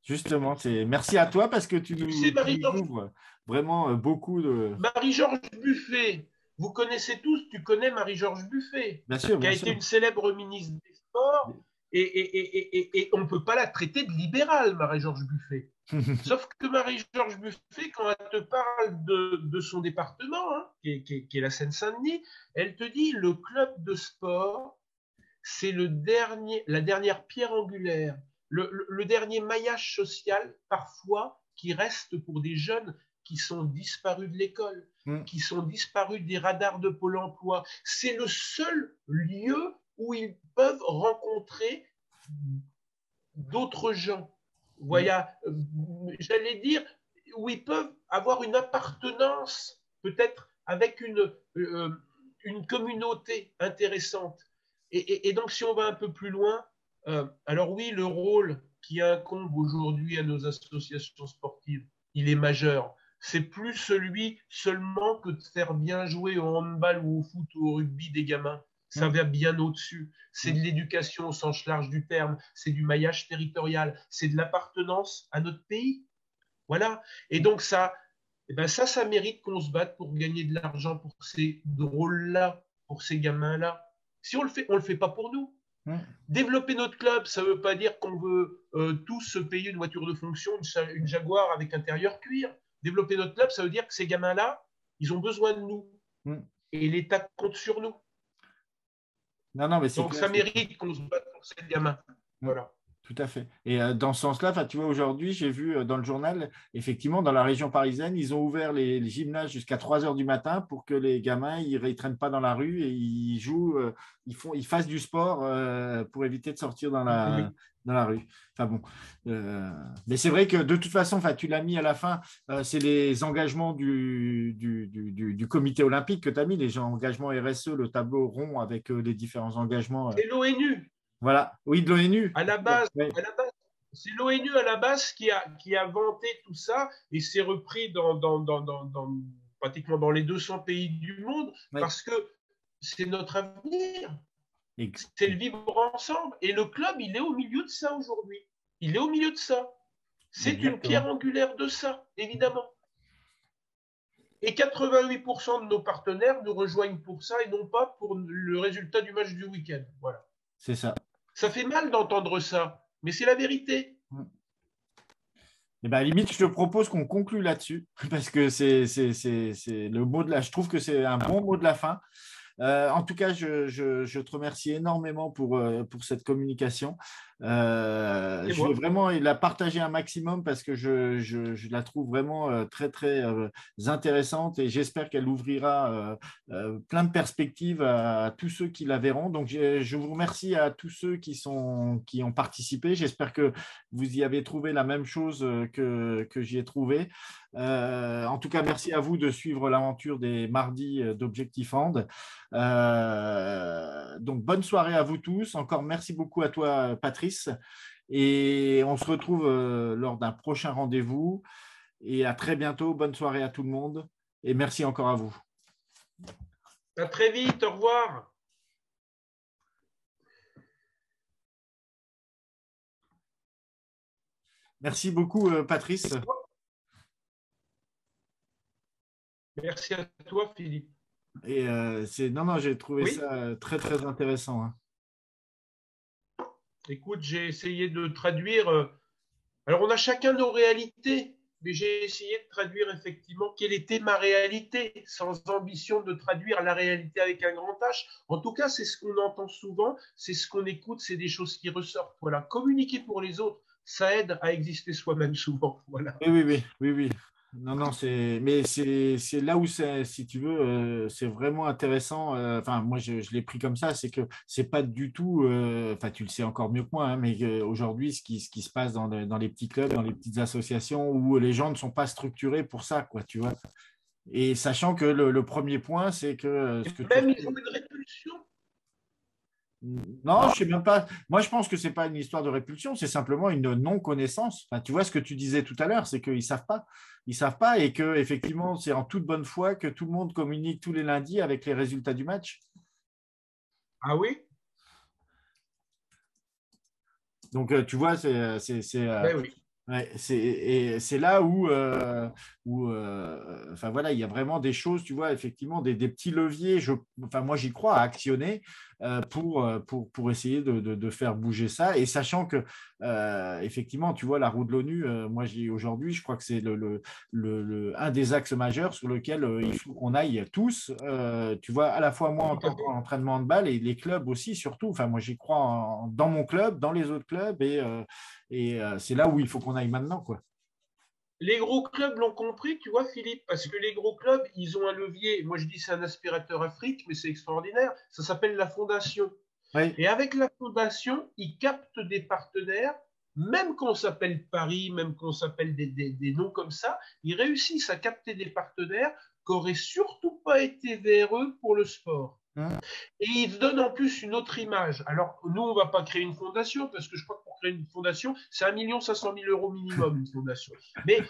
justement, merci à toi parce que tu Tu sais, nous ouvres vraiment beaucoup de… Marie-Georges Buffet, vous connaissez tous, tu connais Marie-Georges Buffet, Bien sûr, qui a bien été sûr. une célèbre ministre des Sports, et on ne peut pas la traiter de libérale, Marie-Georges Buffet. Sauf que Marie-Georges Buffet, quand elle te parle de son département, hein, qui est la Seine-Saint-Denis, elle te dit le club de sport, c'est la dernière pierre angulaire, le dernier maillage social, parfois, qui reste pour des jeunes qui sont disparus de l'école, qui sont disparus des radars de Pôle emploi. C'est le seul lieu où ils peuvent rencontrer d'autres gens. Voilà, j'allais dire, où ils peuvent avoir une appartenance, peut-être avec une communauté intéressante. Et donc, si on va un peu plus loin, alors oui, le rôle qui incombe aujourd'hui à nos associations sportives, il est majeur. C'est plus celui seulement que de faire bien jouer au handball ou au foot ou au rugby des gamins. Ça va bien au-dessus. C'est de l'éducation au sens large du terme, c'est du maillage territorial, c'est de l'appartenance à notre pays. Voilà. Et donc ça, eh ben ça mérite qu'on se batte pour gagner de l'argent pour ces drôles-là, pour ces gamins-là. Si on le fait pas pour nous. Développer notre club, ça ne veut pas dire qu'on veut tous se payer une voiture de fonction, une Jaguar avec intérieur cuir. Développer notre club, ça veut dire que ces gamins-là, ils ont besoin de nous. Et l'État compte sur nous. Non, non, mais donc clair, ça mérite qu'on se batte pour ces gamins. Voilà. Tout à fait. Et dans ce sens-là, tu vois, aujourd'hui, j'ai vu dans le journal, effectivement, dans la région parisienne, ils ont ouvert les gymnases jusqu'à 3 heures du matin pour que les gamins, ils ne traînent pas dans la rue et ils jouent, ils fassent du sport pour éviter de sortir dans la rue. Enfin bon. Mais c'est vrai que de toute façon, tu l'as mis à la fin, c'est les engagements du comité olympique que tu as mis, les engagements RSE, le tableau rond avec les différents engagements. C'est l'ONU. Voilà, oui, de l'ONU. À la base, c'est l'ONU à la base qui a vanté tout ça et c'est repris pratiquement dans les 200 pays du monde parce que c'est notre avenir. C'est le vivre ensemble. Et le club, il est au milieu de ça aujourd'hui. Il est au milieu de ça. C'est une pierre angulaire de ça, évidemment. Et 88% de nos partenaires nous rejoignent pour ça et non pas pour le résultat du match du week-end. Voilà. C'est ça. Ça fait mal d'entendre ça, mais c'est la vérité. Et ben, à la limite, je te propose qu'on conclue là-dessus, parce que c'est le mot de la… Je trouve que c'est un bon mot de la fin. En tout cas, je te remercie énormément pour cette communication. Je vais vraiment la partager un maximum parce que je la trouve vraiment très, très intéressante et j'espère qu'elle ouvrira plein de perspectives à tous ceux qui la verront. Donc, je vous remercie à tous ceux qui ont participé. J'espère que vous y avez trouvé la même chose que j'y ai trouvé. En tout cas, merci à vous de suivre l'aventure des mardis d'Objectif Hand. Donc, bonne soirée à vous tous. Encore merci beaucoup à toi, Patrice. Et on se retrouve lors d'un prochain rendez-vous. Et à très bientôt. Bonne soirée à tout le monde. Et merci encore à vous. À très vite. Au revoir. Merci beaucoup, Patrice. Merci à toi, Philippe. Et non, j'ai trouvé ça très, très intéressant. Hein. Écoute, j'ai essayé de traduire. Alors, on a chacun nos réalités, mais j'ai essayé de traduire effectivement quelle était ma réalité, sans ambition de traduire la réalité avec un grand H. En tout cas, c'est ce qu'on entend souvent, c'est ce qu'on écoute, c'est des choses qui ressortent. Voilà, communiquer pour les autres, ça aide à exister soi-même souvent. Voilà. Oui. Non, mais c'est là où si tu veux, c'est vraiment intéressant. Enfin, moi, je l'ai pris comme ça, c'est que c'est pas du tout. Enfin, tu le sais encore mieux que moi, hein, mais aujourd'hui, ce qui se passe dans les petits clubs, dans les petites associations où les gens ne sont pas structurés pour ça, quoi, tu vois. Et sachant que le premier point, c'est que ce que même ils ont une répulsion. Non, je sais même pas. Moi, je pense que c'est pas une histoire de répulsion, c'est simplement une non-connaissance. Enfin, tu vois ce que tu disais tout à l'heure, c'est qu'ils savent pas. Ils savent pas et que effectivement, c'est en toute bonne foi que tout le monde communique tous les lundis avec les résultats du match. Ah oui? Donc, tu vois, Ben oui. ouais, c'est là où, enfin voilà, il y a vraiment des choses, tu vois, effectivement, des petits leviers. Enfin, moi, j'y crois à actionner pour essayer de faire bouger ça. Et sachant que, effectivement, tu vois, la roue de l'ONU, moi, aujourd'hui, je crois que c'est un des axes majeurs sur lequel il faut qu'on aille tous. Tu vois, à la fois moi en tant qu'entraînement de balle et les clubs aussi, surtout. Enfin, moi, j'y crois dans mon club, dans les autres clubs et c'est là où il faut qu'on aille maintenant, quoi. Les gros clubs l'ont compris, tu vois, Philippe, parce que les gros clubs, ils ont un levier. Moi, je dis c'est un aspirateur Afrique, mais c'est extraordinaire. Ça s'appelle la fondation. Oui. Et avec la fondation, ils captent des partenaires, même qu'on s'appelle Paris, même qu'on s'appelle des noms comme ça, ils réussissent à capter des partenaires qui n'auraient surtout pas été vers eux pour le sport. Et ils donnent en plus une autre image. Alors, nous, on ne va pas créer une fondation, parce que je crois que pour créer une fondation, c'est 1 500 000 euros minimum, une fondation. Mais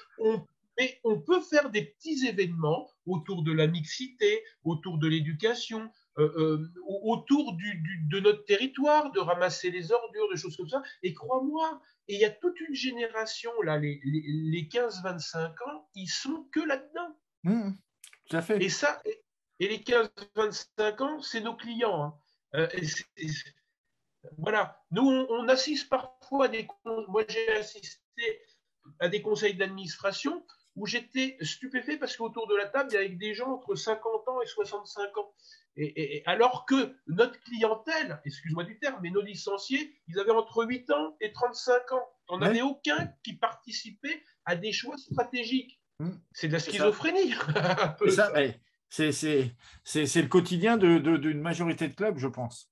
on peut faire des petits événements autour de la mixité, autour de l'éducation, autour de notre territoire, de ramasser les ordures, des choses comme ça. Et crois-moi, il y a toute une génération, là, les 15-25 ans, ils sont que là-dedans. Tout à fait. Et ça, et les 15-25 ans, c'est nos clients. Hein. Voilà. Nous, on assiste parfois à des. Moi, j'ai assisté à des conseils d'administration où j'étais stupéfait parce qu'autour de la table, il y avait des gens entre 50 ans et 65 ans. Et alors que notre clientèle, excuse-moi du terme, mais nos licenciés, ils avaient entre 8 ans et 35 ans. On n'avait aucun qui participait à des choix stratégiques. C'est de la schizophrénie. C'est le quotidien d'une majorité de clubs, je pense.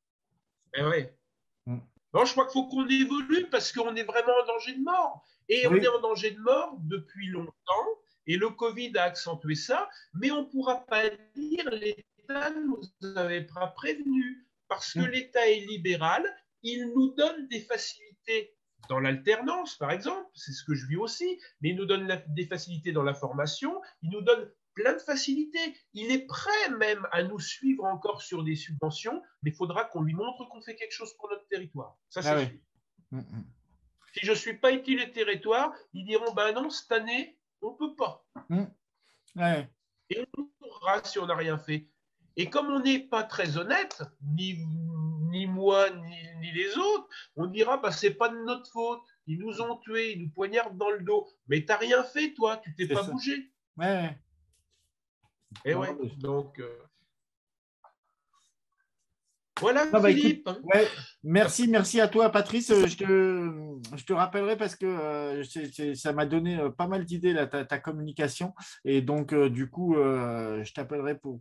Ouais. Non, je crois qu'il faut qu'on évolue parce qu'on est vraiment en danger de mort. Et on est en danger de mort depuis longtemps. Et le Covid a accentué ça. Mais on ne pourra pas dire l'État nous avait pas prévenus. Parce que l'État est libéral. Il nous donne des facilités dans l'alternance, par exemple. C'est ce que je vis aussi. Mais il nous donne des facilités dans la formation. Il nous donne plein de facilités. Il est prêt même à nous suivre encore sur des subventions, mais il faudra qu'on lui montre qu'on fait quelque chose pour notre territoire. Ça, c'est sûr. Si je ne suis pas utile au territoire, ils diront, ben non, cette année, on ne peut pas. Et on nous mourra si on n'a rien fait. Et comme on n'est pas très honnête, ni moi, ni les autres, on dira, bah, c'est pas de notre faute. Ils nous ont tués, ils nous poignardent dans le dos. Mais tu n'as rien fait, toi, tu t'es pas bougé. Et ouais, donc Voilà, Ah bah, écoute, Philippe. ouais, merci à toi, Patrice. Je te rappellerai parce que ça m'a donné pas mal d'idées, là, ta communication. Et donc, du coup, je t'appellerai pour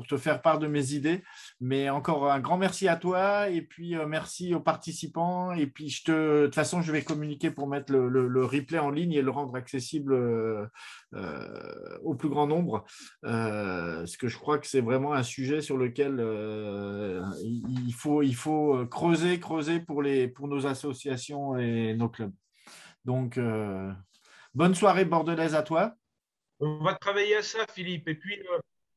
te faire part de mes idées. Mais encore un grand merci à toi. Et puis, merci aux participants. Et puis, de toute façon, je vais communiquer pour mettre le replay en ligne et le rendre accessible au plus grand nombre. Parce que je crois que c'est vraiment un sujet sur lequel il faut creuser pour nos associations et nos clubs. Donc, bonne soirée bordelaise à toi. On va travailler à ça, Philippe. Et puis,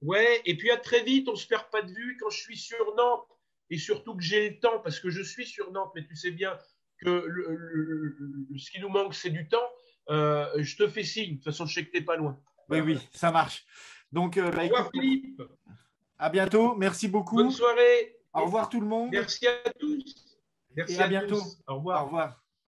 ouais, et puis à très vite, on ne se perd pas de vue quand je suis sur Nantes. Et surtout que j'ai le temps, parce que je suis sur Nantes, mais tu sais bien que ce qui nous manque, c'est du temps. Je te fais signe. De toute façon, je sais que tu n'es pas loin. Oui, oui, ça marche. Donc, Au revoir, Philippe. à bientôt. Merci Bonne beaucoup. soirée. Au revoir tout le monde Merci à tous. et Merci à à bientôt. tous. Au Au revoir. revoir.